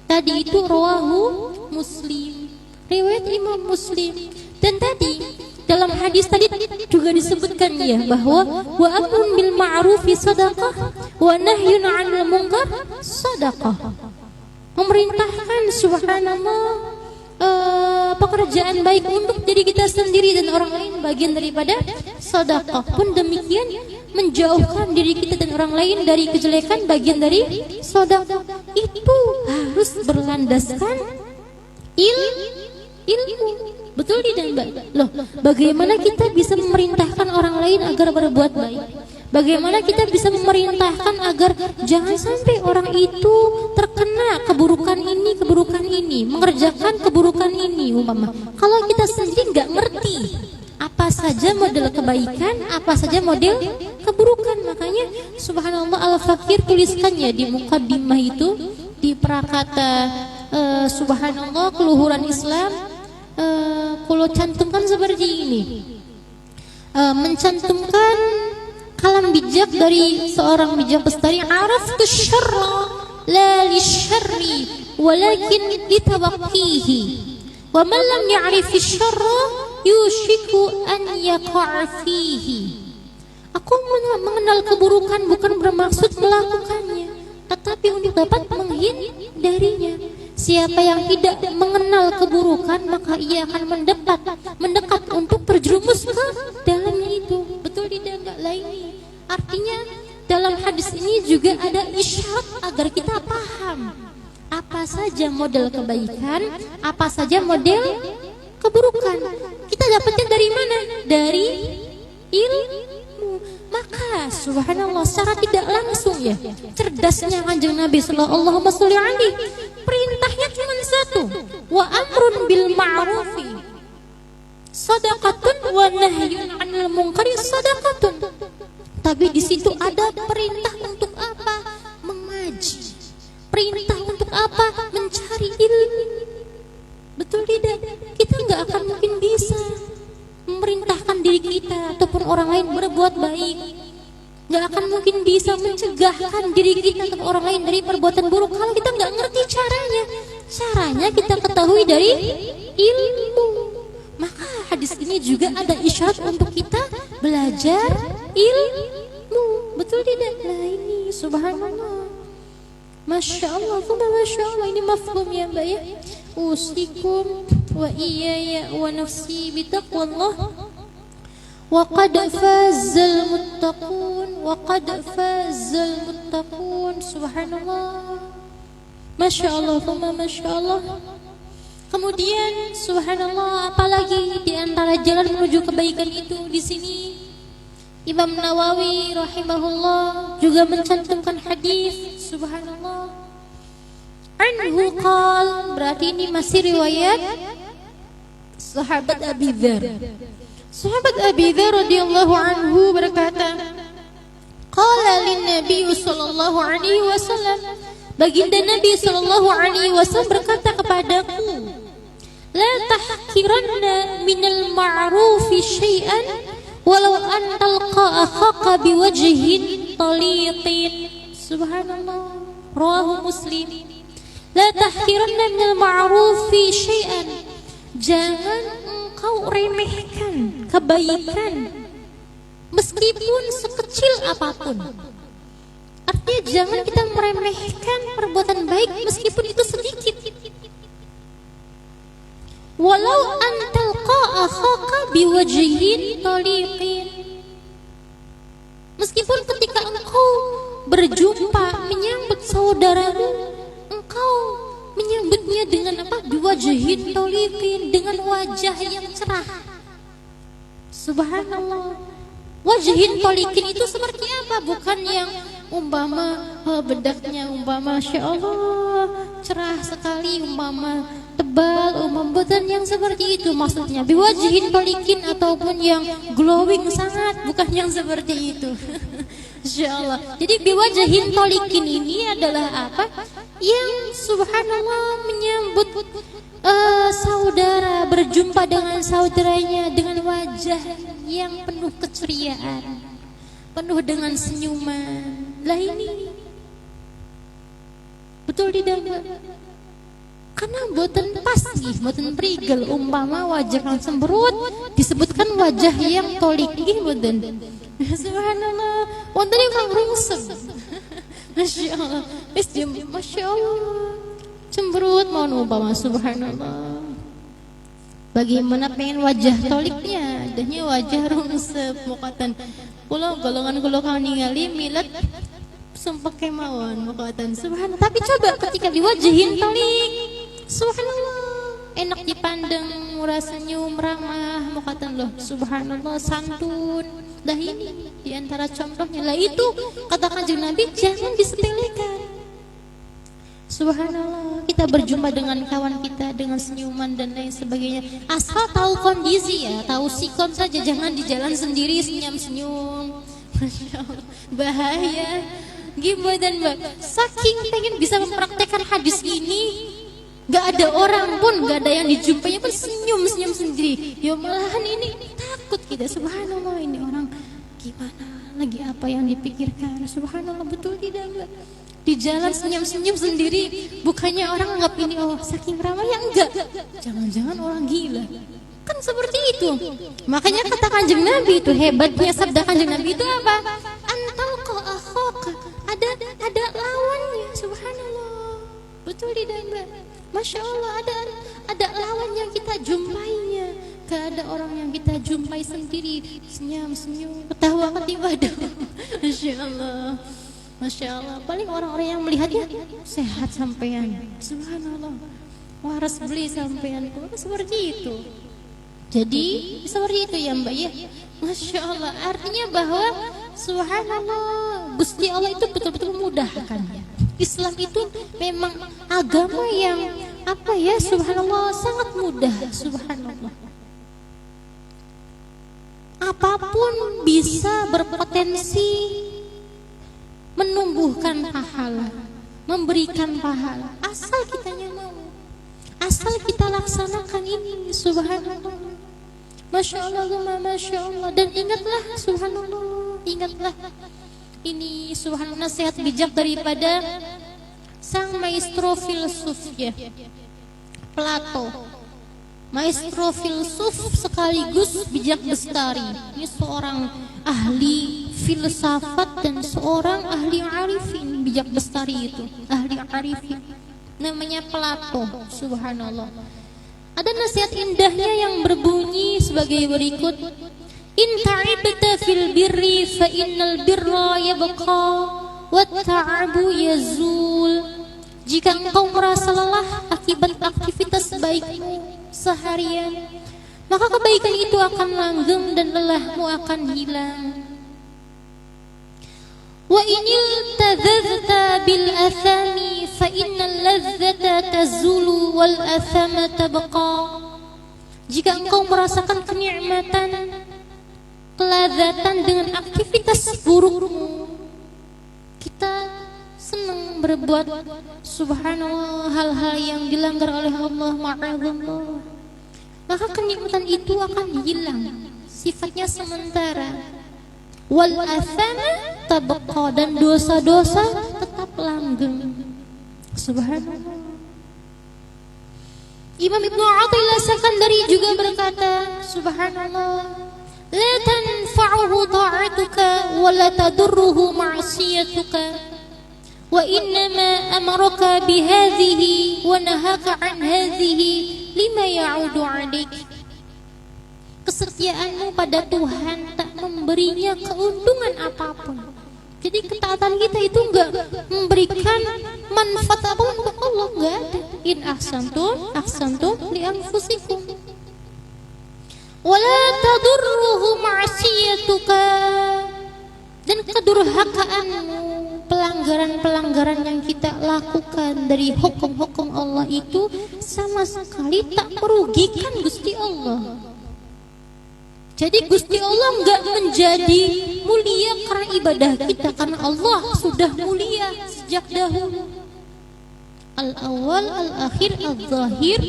[SPEAKER 1] Tadi itu rawahu Muslim, riwayat Imam Muslim. Dan tadi dalam hadis tadi juga disebutkan ya bahwa wa amrun bil ma'rufi shadaqah wa nahyun 'anil munkar shadaqah. Memerintahkan subhanallah pekerjaan baik untuk diri kita sendiri dan orang lain bagian daripada sedekah. Pun demikian menjauhkan diri kita dan orang lain dari kejelekan bagian dari sedekah. Itu harus berlandaskan ilmu. Betul tidak mbak? Loh, bagaimana kita bisa memerintahkan orang lain agar berbuat baik? Bagaimana kita bisa memerintahkan agar jangan sampai orang itu terkena keburukan ini, mengerjakan keburukan ini umpama. Kalau kita sendiri nggak ngerti apa saja model kebaikan, apa saja model keburukan, makanya subhanallah Al-Fakir tuliskannya di mukaddimah itu, di prakata subhanallah keluhuran Islam, kalau cantumkan seperti ini, mencantumkan kalam bijak dari seorang bijak bestari, araftu syarra la lisyarri walakin litawaqqihi wa man lam ya'rifi syarra yushiku an yaqa'a fihi. Aku mengenal keburukan bukan bermaksud melakukannya, tetapi untuk dapat menghindarinya. Siapa yang tidak mengenal keburukan, maka ia akan mendekat untuk terjerumus ke dalamnya itu. Betul tidak enggak lain? Artinya dalam hadis ini juga ada isyarat agar kita paham apa saja model kebaikan, apa saja model keburukan. Kita dapatnya dari mana? Dari ilmu. Maka subhanallah secara tidak langsung ya, cerdasnya Kanjeng Nabi sallallahu alaihi wasallam, perintahnya cuma satu, wa amrun bil ma'rufi shadaqatun wa nahyun 'anil munkari shadaqatun. Tapi di situ ada perintah untuk apa? Mengaji. Perintah untuk apa? Mencari ilmu. Betul tidak? Kita nggak akan mungkin bisa memerintahkan diri kita ataupun orang lain berbuat baik. Nggak akan mungkin bisa mencegahkan diri kita atau orang lain dari perbuatan buruk kalau kita nggak ngerti caranya. Caranya kita ketahui dari ilmu. Maka hadis ini juga ada isyarat untuk kita belajar ilmu. Betul tidak? Nah ini subhanallah, masya Allah, masya Allah. Ini mafhum ya mbak ya. Usikum wa iyaya wa nafsi bitaqwallah wa qad fazal muttaqun, wa qad fazal muttaqun. Subhanallah, masya Allah, masya Allah. Kemudian subhanallah, apalagi di antara jalan menuju kebaikan itu, di sini Imam Nawawi rahimahullah juga mencantumkan hadis subhanallah. Anhu qal, berarti ini masih riwayat sahabat Abi Dzar. Sahabat Abi Dzar radhiyallahu anhu berkata, qala lin Nabi sallallahu alaihi wasallam, baginda Nabi sallallahu alaihi wasallam berkata kepadaku, la tahkiranna minal ma'rufi syai'an walau an talqa akhaka biwajhin taliqin. Subhanallah, rawahu Muslim. La tahkiranna minal ma'rufi syai'an, jangan engkau remehkan kebaikan meskipun sekecil apapun. Artinya jangan kita meremehkan perbuatan baik meskipun itu sedikit. Walau antalqa akhaka biwajhin taliqin, Meskipun ketika engkau berjumpa menyambut saudaramu, engkau menyambutnya dengan apa? Biwajhin toliqin, dengan wajah yang cerah. Subhanallah. Wajhin toliqin itu seperti apa? Bukan yang umpama bedaknya umpama Masya Allah cerah sekali, umpama tebal, umpama bukan yang seperti itu maksudnya. Biwajhin toliqin ataupun yang glowing sangat, bukan yang seperti itu. Masya Allah. Jadi biwajhin toliqin ini adalah apa? Yang subhanallah menyambut saudara, berjumpa dengan saudaranya dengan wajah yang penuh keceriaan, penuh dengan senyuman. Lah ini betul tidak Mbak? Karena boten pas nih, boten prigel umpama wajah kang cemberut disebutkan wajah yang tolik nggih boten. Subhanallah, wonten kang rungsem. Masya Allah, Masya Allah, cemberut mohon umpama subhanallah. Bagaimana pengen wajah toliknya, adanya wajah rungsep mukatan. Kula golongan kula kang ningali milet sumpah kemawon mukatan subhanallah. Tapi coba ketika diwajahin tolik, subhanallah, enak dipandang, murah senyum, ramah mukatan loh, subhanallah, santun. Lah ini diantara contohnya. Lah itu kata Kanjeng Nabi jangan disepelekan. Subhanallah, kita berjumpa dengan kawan kita dengan senyuman dan lain sebagainya. Asal tahu kondisi ya, tahu sikon saja, jangan di jalan sendiri senyum-senyum. Masya Allah, bahaya. Gimana dan Mbak, saking pengen bisa mempraktekkan hadis ini, gak ada orang pun, gak ada yang dijumpainya pun senyum-senyum sendiri. Ya malahan ini takut kita, subhanallah, ini orang gimana, lagi apa yang dipikirkan. Subhanallah, betul tidak Mbak? Di jalan senyum-senyum sendiri, bukannya orang anggap ini oh saking ramah, ya enggak, jangan-jangan orang gila. Kan seperti itu. Makanya kata Kanjeng Nabi itu, hebatnya sabda Kanjeng Nabi itu apa? Antal ko akhoka, ada lawannya, subhanallah. Betul tidak Mbak? Masya Allah, ada lawan yang kita jumpainya. Gak ada orang yang kita jumpai sendiri senyum-senyum, ketawa ketiba. Masya Allah, Masya Allah. Paling orang-orang yang melihatnya sehat sampean, subhanallah, waras beli sampean, seperti itu. Jadi seperti itu ya Mbak ya. Masya Allah, artinya bahwa subhanallah, Gusti Allah itu betul-betul memudahkan ya. Islam itu memang agama yang apa ya, subhanallah, sangat mudah, subhanallah. Apapun bisa berpotensi menumbuhkan pahala, memberikan pahala, asal kitanya mau, asal kita laksanakan ini, subhanallah. Masya Allah, Masya Allah. Dan ingatlah, subhanallah, ingatlah ini subhanallah nasihat bijak daripada sang maestro filsuf ya, Plato. Maestro filsuf sekaligus bijak bestari. Ini seorang ahli filsafat dan seorang ahli arifin. Bijak bestari itu ahli arifin, namanya Plato, subhanallah. Ada nasihat indahnya yang berbunyi sebagai berikut: In ta'ibta fil birri fa innal birra yabqa wa ta'abu yazul. Jika engkau merasa lelah akibat aktivitas baikmu seharian, maka kebaikan itu akan langgeng dan lelahmu akan hilang. Wa inil tadzadta bil athami fa innal ladzata tazulu wal athama tabqa. Jika engkau merasakan kenikmatan, kelazatan dengan aktivitas burukmu, kita senang berbuat subhanallah hal-hal yang dilanggar oleh Allah, ma'adzallah, maka kenikmatan itu akan hilang, sifatnya sementara. Wal athama tabqa, dan dosa-dosa tetap langgeng, subhanallah. Imam Ibnu Athaillah Sakandari juga berkata, subhanallah, la tanfa'uhu ta'atuka wa la tadurruhu ma'siyatuka, wa innama amaraka bihadhihi wa nahaka an hadhihi lima ya'udu 'alaik. kesetiaanmu pada Tuhan tak memberinya keuntungan apapun. Jadi ketaatan kita itu enggak memberikan manfaat apa untuk Allah, enggak ada. In ahsantum li anfusikum wala tadurruhu ma'siyatuka, dan kedurhakaanmu, pelanggaran-pelanggaran yang kita lakukan dari hukum-hukum Allah itu sama sekali tak merugikan Gusti Allah. Jadi Gusti Allah enggak menjadi mulia karena ibadah kita, karena Allah sudah mulia sejak dahulu. Al-awwal, al-akhir, al-zahir,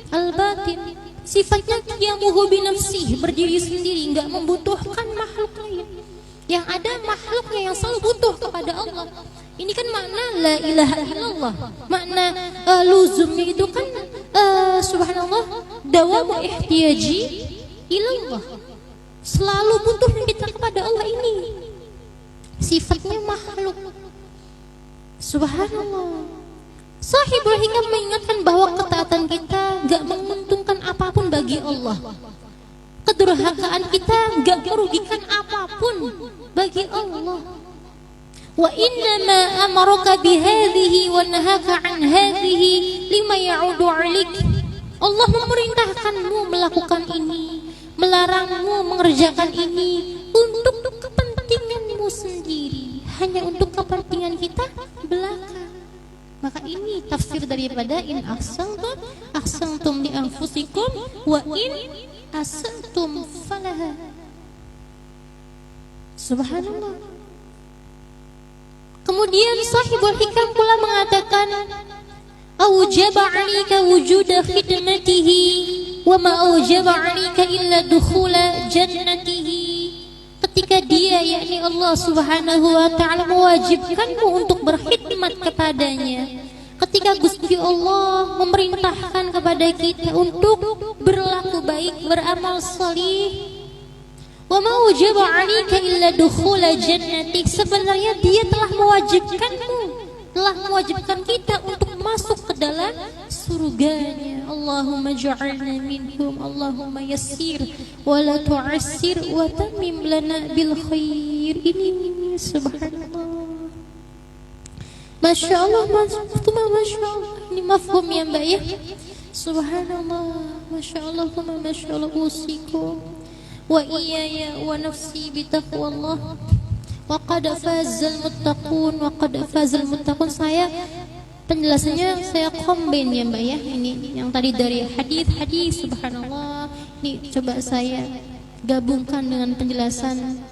[SPEAKER 1] al-batin. Sifatnya qiyamuhu binafsih, berdiri sendiri, enggak membutuhkan makhluk lain. Yang ada makhluknya yang selalu butuh kepada Allah. Ini kan makna la ilaha illallah. Makna luzumnya itu kan subhanallah, dawamu ihtiyaji ilallah. Selalu butuhnya kita kepada Allah ini. Sifatnya makhluk. Subhanallah. Sahibul Hikam mengingatkan bahwa ketaatan kita enggak menguntungkan apapun bagi Allah. Kedurhakaan kita enggak merugikan apapun bagi Allah. Wa innama amaraka bihadhihi wa nahaka an hadhihi lima ya'udu 'alaik. Allah memerintahkanmu melakukan ini, melarangmu mengerjakan ini untuk kepentinganmu sendiri, hanya untuk kepentingan kita belaka. Maka ini tafsir daripada in ahsantum li anfusikum wa in asantum falaha. Subhanallah. Kemudian Sahibul Hikam pula mengatakan aujaba 'alaika wujuda khidmatihi wa ma aujaba 'alaika illa dukhula jannatihi. Ketika dia, yakni Allah Subhanahu wa ta'ala, mewajibkanmu untuk berkhidmat kepadanya, ketika Gusti Allah memerintahkan kepada kita untuk berlaku baik, beramal salih, wa ma wajaba 'alaika illa dukhula jannatik, sebenarnya dia telah mewajibkan kita untuk masuk ke dalam surganya. Allahumma ja'alna minhum, Allahumma yassir wa la tu'assir wa tammim lana bil khair. Ini subhanallah. Masya Allah, Masya Allah. Ini mafhum ya Mbak ya. Subhanallah, Masya Allah, Masya Allah. Usikum wa iyaya wa nafsi bitaqwallah wa qad fazal muttaqun wa qad fazal muttaqun. Saya penjelasannya saya combine ya Mbak ya. Ini yang tadi dari hadis, subhanallah. Ini coba saya gabungkan dengan penjelasan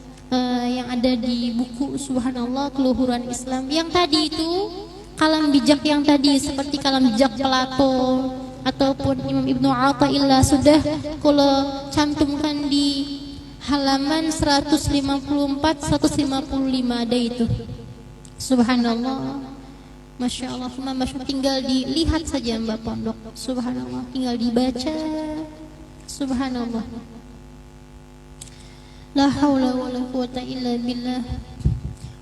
[SPEAKER 1] yang ada di buku subhanallah keluhuran Islam. Yang tadi itu kalam bijak, yang tadi seperti kalam bijak Plato ataupun Imam Ibnu Athaillah sudah kalau cantumkan di halaman 154 155 ada itu. Subhanallah. Masya Allah, tinggal dilihat saja Mbak Pondok. Subhanallah, tinggal dibaca. Subhanallah. La haula wa la quwata illa billah.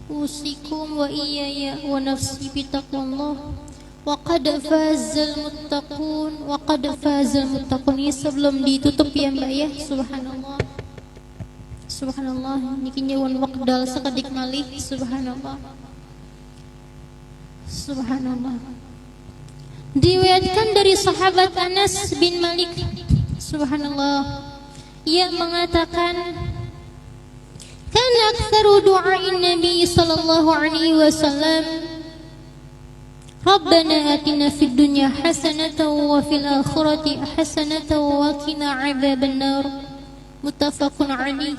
[SPEAKER 1] Usikum wa iyaya wa nafsi bitaqwallah. Wa qad fazal muttaqun, wa qad fazal muttaqun. Ini sebelum ditutup ya Mbak ya. Subhanallah. Subhanallah, niki nyuwun wekdal sekedik malih. Subhanallah. Subhanallah. Diriwayatkan dari sahabat Anas bin Malik, subhanallah, ia mengatakan, kana aktsaru du'ain Nabi sallallahu alaihi wasallam, Rabbana atina fid dunya hasanatan wa fil akhirati hasanatan wa qina 'adzabannar. Muttafaqun alaih.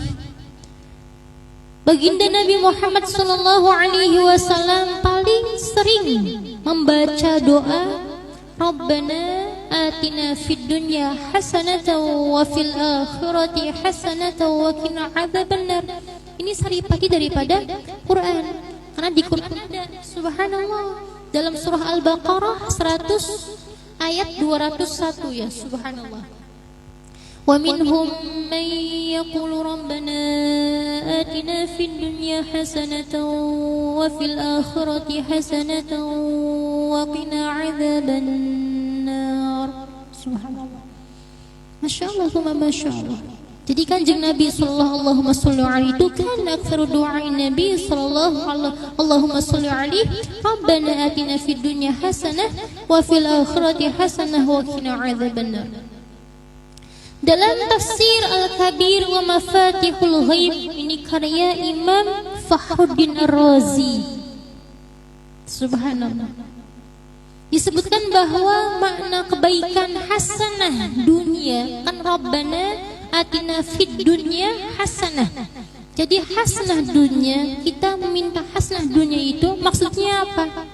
[SPEAKER 1] Baginda Nabi Muhammad sallallahu alaihi wasallam paling sering membaca doa Rabbana atina fid dunya hasanatan wa fil akhirati hasanatan wa qina adzabannar. Ini saripati daripada Quran. Karena di Quran ada subhanallah dalam surah Al-Baqarah 100 ayat 201 ya subhanallah. Wa minhum man yaqulu rabbana atina fid dunya hasanatan wa fil akhirati hasanatan wa qina adzabannar. Subhanallah. Masya Allah, Masya Allah. Jadi kanjeng Nabi sallallahu alaihi itu kan aktsaru du'ain Nabi sallallahu alaihi Allahumma shalli alaihi Rabbana atina fid dunya hasanah wa fil akhirati hasanah wa qina adzabannar. Dalam tafsir Al-Kabir wa Mafatihul Ghaib, ini karya Imam Fakhruddin Ar-Razi, subhanallah, disebutkan bahwa makna kebaikan hasanah dunia kan Rabbana atina fid dunya hasanah. Jadi hasanah dunia, kita meminta hasanah dunia itu maksudnya apa?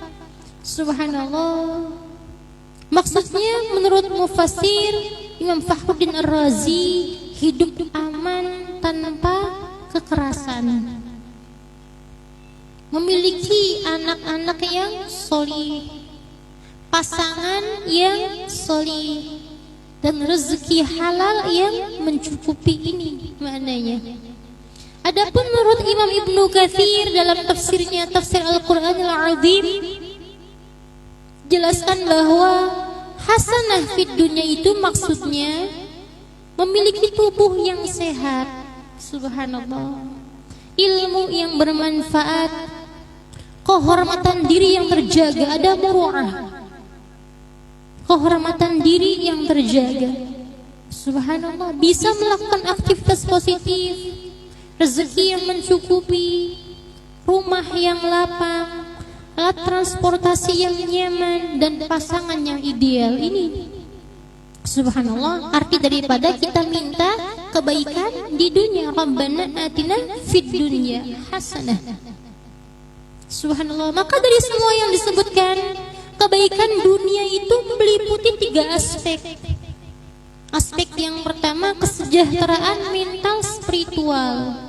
[SPEAKER 1] Subhanallah. Maksudnya menurut mufassir Imam Fakhruddin Ar-Razi, hidup aman tanpa kekerasan, memiliki anak-anak yang solih, pasangan yang solih, dan rezeki halal yang mencukupi. Ini maknanya. Adapun menurut Imam Ibnu Katsir dalam tafsirnya Tafsir Al-Qur'anil Azim, jelaskan bahwa hasanah fid dunya itu maksudnya memiliki tubuh yang sehat, subhanallah, ilmu yang bermanfaat, kehormatan diri yang terjaga, ada muru'ah, kehormatan diri yang terjaga, subhanallah, bisa melakukan aktivitas positif, rezeki yang mencukupi, rumah yang lapang, alat transportasi yang nyaman, dan pasangan yang ideal. Ini subhanallah arti daripada kita minta kebaikan di dunia. Rabbana atina fid dunya hasanah, subhanallah. Maka dari semua yang disebutkan, kebaikan dunia itu meliputi 3 aspek. Aspek yang pertama kesejahteraan mental spiritual.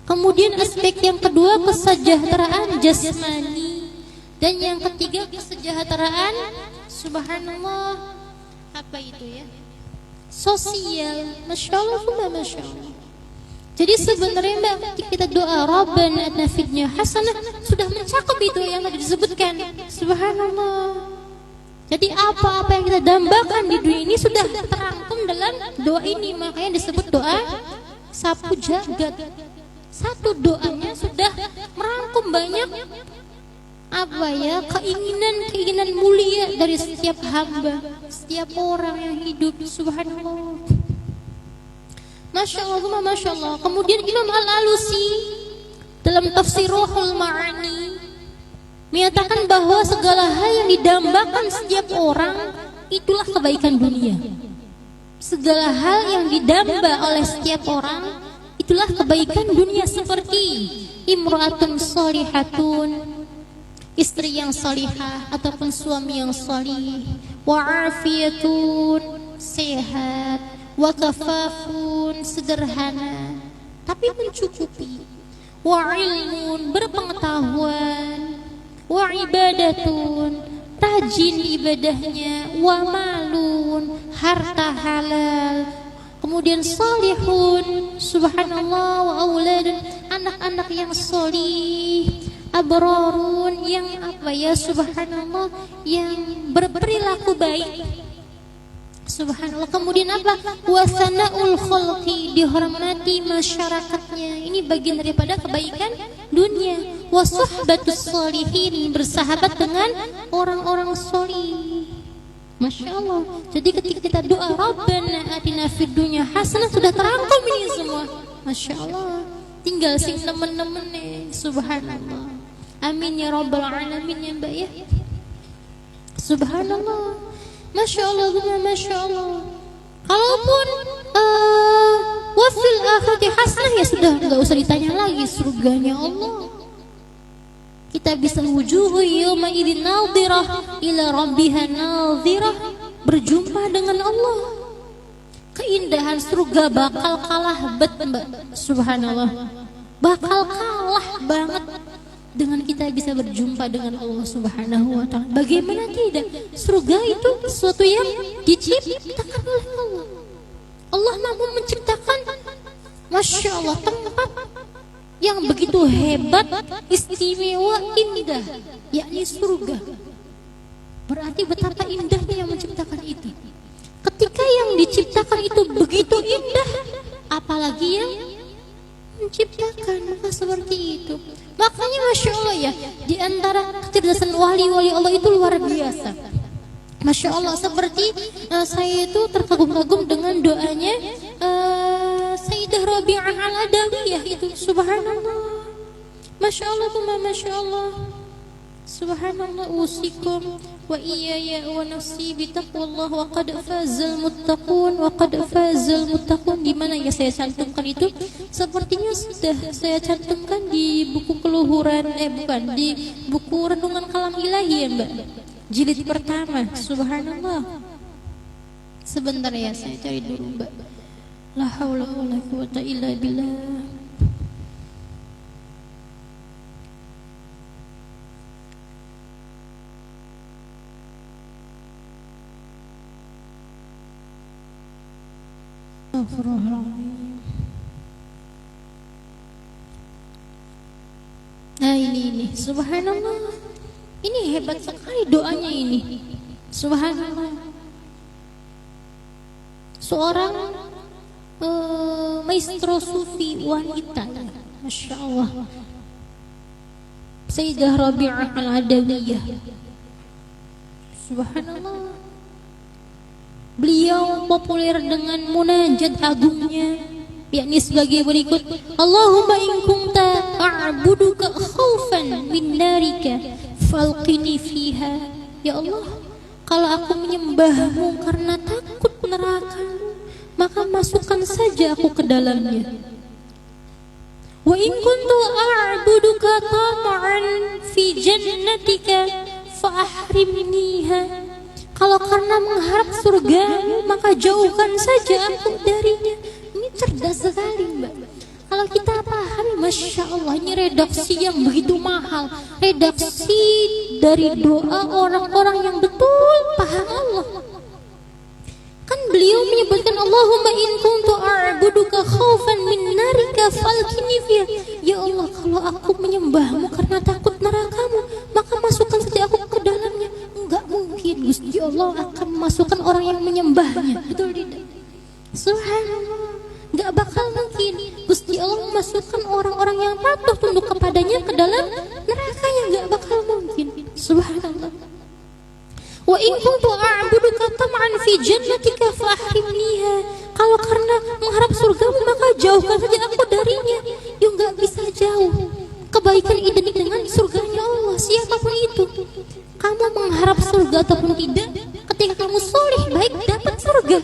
[SPEAKER 1] Kemudian aspek yang kedua kesejahteraan jasmani. Dan yang ketiga kesejahteraan, subhanallah, apa itu ya? Sosial. Masya Allah, Masya Allah. Jadi sebenarnya Mbak, kita doa Rabbana atina fid dunya hasanah sudah mencakup itu yang tadi disebutkan. Subhanallah. Jadi apa-apa yang kita dambakan di dunia ini sudah terangkum dalam doa ini. Makanya disebut doa sapu jagat. Satu doanya sudah merangkum banyak apa ya, keinginan mulia dari setiap hamba, setiap orang yang hidup. Subhanallah. Masya Allah, Masya Allah. Kemudian Imam Al-Alusi dalam tafsir Ruhul Ma'ani menyatakan bahwa segala hal yang didambakan setiap orang itulah kebaikan dunia. Segala hal yang didamba oleh setiap orang itulah kebaikan dunia, seperti imra'atun sholihatun, istri yang sholihah ataupun suami yang sholih, wa'afiyatun, sehat, wa kafafun, sederhana tapi mencukupi, wa ilmun, berpengetahuan, wa ibadatun, rajin ibadahnya, wa malun, harta halal, kemudian salihun, subhanallah, wa auladun, anak-anak yang solih, abrarun, yang apa ya, subhanallah, yang berperilaku baik, subhanallah. Kemudian apa? Wasanaul khalqi, dihormati masyarakatnya. Ini bagian daripada kebaikan dunia. Wasuhbatus sholihin, bersahabat dengan orang-orang solih. Masya Allah. Jadi ketika kita doa Rabbana atina fid dunya hasanah sudah terangkum ini semua. Masya Allah. Tinggal sing nemen-nemen nih. Subhanallah. Amin ya rabbal alamin ya Mbak ya. Subhanallah. Masya Allah, Masya Allah. Kalaupun wafil akhirati hasanah, ya sudah, nggak usah ditanya lagi, surganya Allah. Kita bisa wujuhu yawma idzin nadhirah ila rabbiha nadhirah, berjumpa dengan Allah. Keindahan surga bakal kalah Mbak. Subhanallah. Bakal kalah banget dengan kita bisa berjumpa dengan Allah Subhanahu wa ta'ala. Bagaimana tidak? Surga itu sesuatu yang diciptakan oleh Allah. Allah mampu menciptakan, Masya Allah, tempat yang begitu hebat, istimewa, indah, yakni surga. Berarti betapa indahnya yang menciptakan itu. Ketika yang diciptakan itu begitu indah, apalagi yang menciptakan. Maka seperti itu. Makanya Masya Allah ya, di antara kecerdasan wali-wali Allah itu luar biasa. Masya Allah, seperti saya itu terkagum-kagum dengan doanya Sayyidah Rabi'ah Al-Adawiyah itu. Subhanallah, Masya Allah, Masya Allah, Subhanallah. Usikum wa iyaya wa nafsi bitaqwallah wa qad fazal muttaqun wa qad fazal muttaqun. Di mana ya saya cantumkan itu? Sepertinya sudah saya cantumkan di buku keluhuran, bukan, di buku renungan kalam ilahi ya Mbak, jilid pertama. Subhanallah. Sebentar ya, saya cari dulu Mbak. La haula wala quwata illa billah. Nah ini subhanallah, ini hebat sekali doanya ini. Subhanallah, seorang maestro sufi wanita, Masya Allah, Sayyidah Rabi'ah Al-Adawiyah. Subhanallah, beliau populer dengan munajat agungnya, yakni sebagai berikut: Allahumma in kunta a'buduka khaufan min narika falqini fiha. Ya Allah, kalau aku menyembahmu karena takut neraka-Mu, maka masukkan saja aku ke dalamnya. Wa in kuntu a'buduka tama'an fi jannatika fa ahrimniha. Kalau karena mengharap surga-Mu, maka jauhkan saja aku darinya. Ini cerdas sekali Mbak. Kalau kita paham, Masya Allah, ini redaksi yang begitu mahal. Redaksi dari doa orang-orang yang betul paham Allah. Kan beliau menyebutkan Allahumma in kuntu a'buduka khaufan min narika falqini fiha. Ya Allah, kalau aku menyembahmu karena takut neraka-Mu, maka masukkan saja aku ke dalamnya. Enggak mungkin Gusti Allah akan memasukkan orang yang menyembahnya, betul tidak? Subhanallah, enggak bakal mungkin Gusti Allah memasukkan orang-orang yang patuh tunduk kepadanya ke dalam nerakanya, enggak bakal mungkin. Subhanallah. Wa in kuntu a'buduka tam'an fi jannatika fa ahrimniha. Kalau karena mengharap surga-Mu, maka jauhkan saja aku darinya. Ya enggak bisa jauh. Kebaikan identik dengan surganya Allah, siapapun itu. Kamu mengharap surga ataupun tidak, ketika kamu soleh baik dapat surga.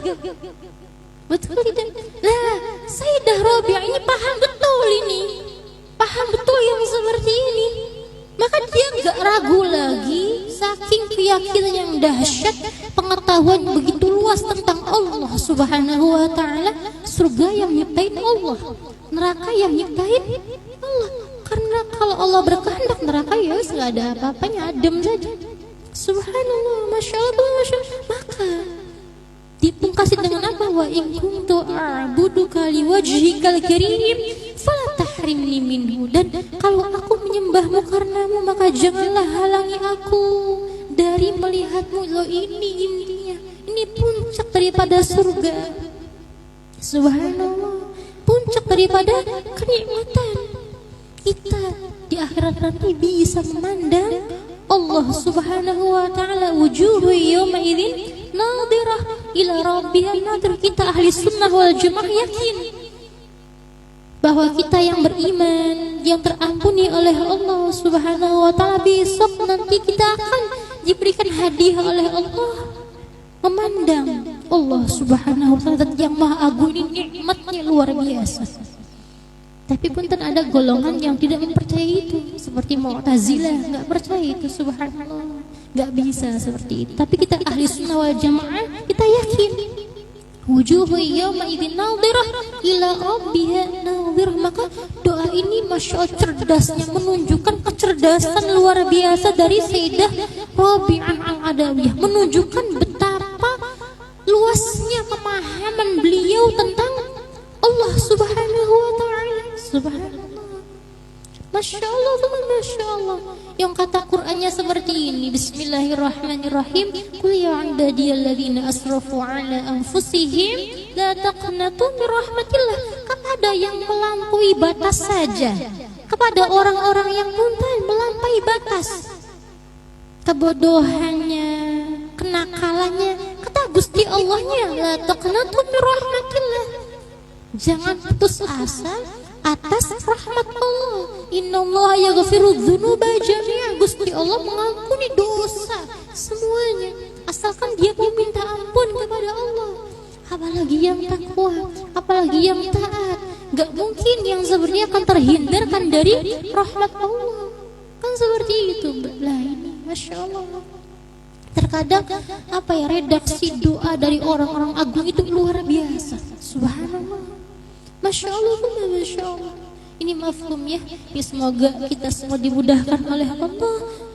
[SPEAKER 1] Betul tidak? Nah, Sayyidah Rabi'ah ini paham betul ini. Paham betul yang seperti ini. Maka dia enggak ragu lagi, saking keyakinan yang dahsyat, pengetahuan begitu luas tentang Allah Subhanahu wa ta'ala. Surga yang nyiptain Allah, neraka yang nyiptain Allah. Karena kalau Allah berkehendak neraka ya nggak ada apa-apanya, adem saja. Subhanallah, Masya Allah, Masya Allah. Maka dipungkasi dengan apa? Wa in kuntu a'buduka liwajhikal karim fala tahrimni minhu. Dan kalau aku menyembahmu karenamu, maka janganlah halangi aku dari melihatmu. Loh, ini intinya, ini puncak daripada surga. Subhanallah, puncak daripada kenikmatan. Kita di akhirat nanti bisa memandang Allah Subhanahu wa ta'ala. Wujuhu yawma idzin nadhirah ila rabbiha nadhir. Kita ahli sunnah wal jamaah yakin bahwa kita yang beriman, yang terampuni oleh Allah Subhanahu wa ta'ala, besok nanti kita akan diberikan hadiah oleh Allah, memandang Allah Subhanahu wa ta'ala yang maha agung. Ini nikmatnya luar biasa. Tapi pun ada golongan yang tidak mempercayai itu, seperti Mu'tazilah, nggak percaya itu. Subhanallah, nggak bisa seperti itu. Tapi kita ahli sunnah wal jamaah, kita yakin wujuhu yawma idzin nadhirah ila rabbiha nadhirah. Maka doa ini Masya Allah cerdasnya, menunjukkan kecerdasan luar biasa dari Sayyidah Rabi'ah Al-Adawiyah, menunjukkan betapa luasnya pemahaman beliau tentang Allah Subhanahu wa ta'ala. Subhanallah. Masya Allah, Masya Allah. Yang kata Qur'annya seperti ini, Bismillahirrahmanirrahim. Qul ya ibadiyalladzina asrafu ala anfusihim la taqnatu min rahmatillah. Kepada yang melampaui batas saja, kepada orang-orang yang muntahan melampaui batas, kebodohannya, kenakalannya, kata Gusti Allahnya, la taqnatu min rahmatillah. Jangan putus asa atas rahmat Allah. Innallaha yaghfiru dzunuba jami'a. Gusti Allah mengampuni dosa semuanya, asalkan dia meminta ampun kepada Allah. Apalagi yang takwa, apalagi yang taat. Gak mungkin yang sebenarnya akan terhindarkan dari rahmat Allah. Kan seperti itu, Mbak. Lah ini Masya Allah. Terkadang redaksi doa dari orang-orang agung itu luar biasa. Subhanallah. Masya Allah, Masya Allah. Ini mafhum ya. Semoga kita semua dimudahkan oleh Allah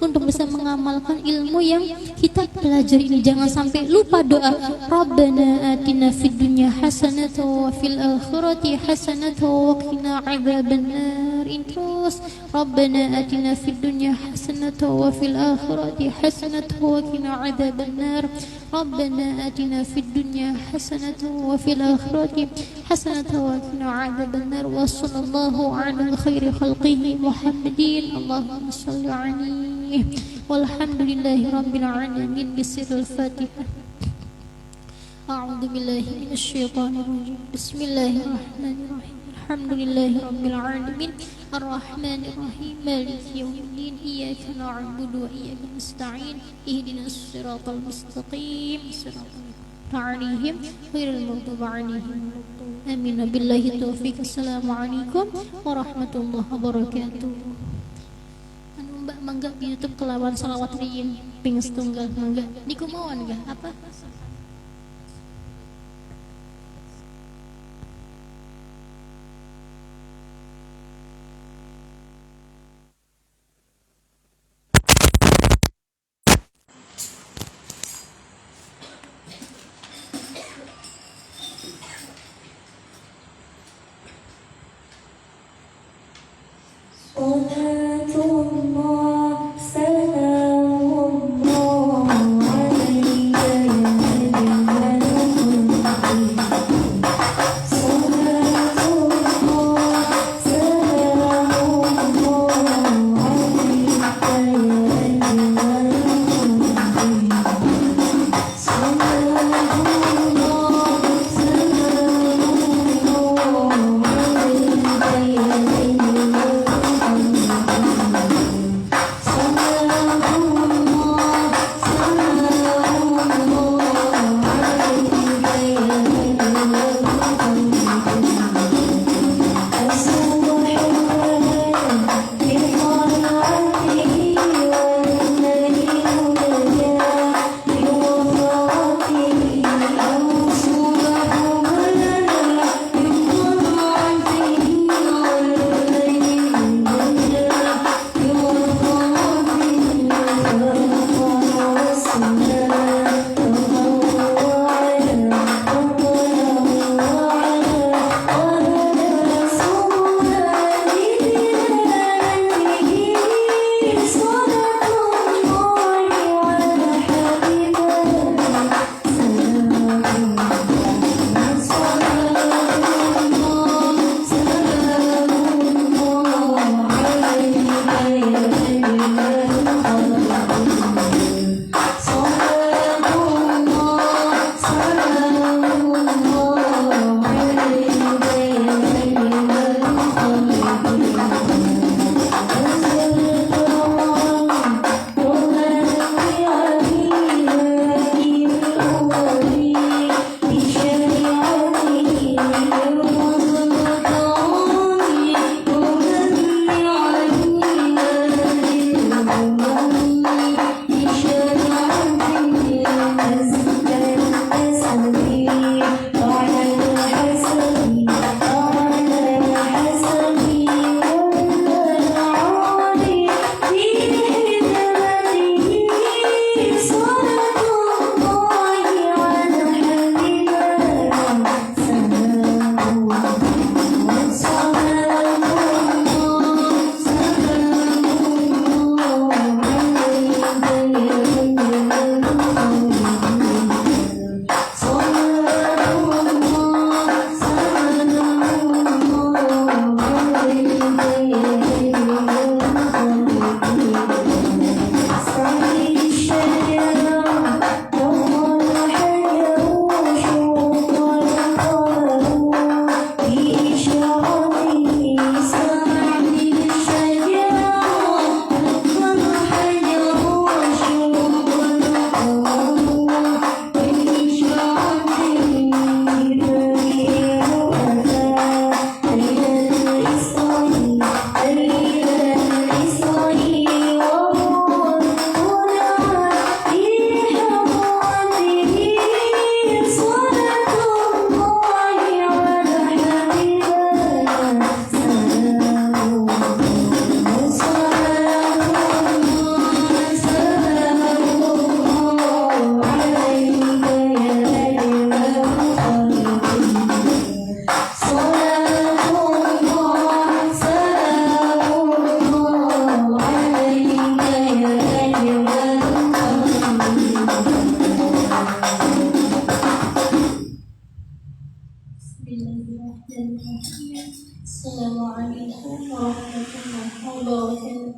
[SPEAKER 1] untuk bisa mengamalkan ilmu yang kita pelajari ini. Jangan sampai lupa doa. Rabbana atina fid dunya hasanatan wa fil akhirati hasanatan wa qina adzabannar. Terus Rabbana atina fid dunya hasanatan wa fil akhirati hasanatan wa qina adzabannar. Rabbana atina fid dunya hasanatan wa fil akhirati hasanatan wa qina adzabannar. Wa sallallahu ala khairi khalqihi Muhammadin. Allahumma shalli alaihi. Walhamdulillahi rabbil alamin. Bisirul Fatihah. A'udzu billahi minasyaitonir rajim. Bismillahirrahmanirrahim. Alhamdulillahi rabbil alamin. Arrahmanir rahim. Maliki yaumiddin. Iyyaka na'budu wa iyyaka nasta'in. Ihdinas siratal mustaqim. Siratal alaihim ghairil maghdubi alaihim. Amin. Billahi taufiq. Assalamualaikum warahmatullahi wabarakatuh. Anu Mbak mangga di YouTube kelawan salawat riyin ping setunggal mangga. Niku mawon enggak apa?
[SPEAKER 2] Subhanallah.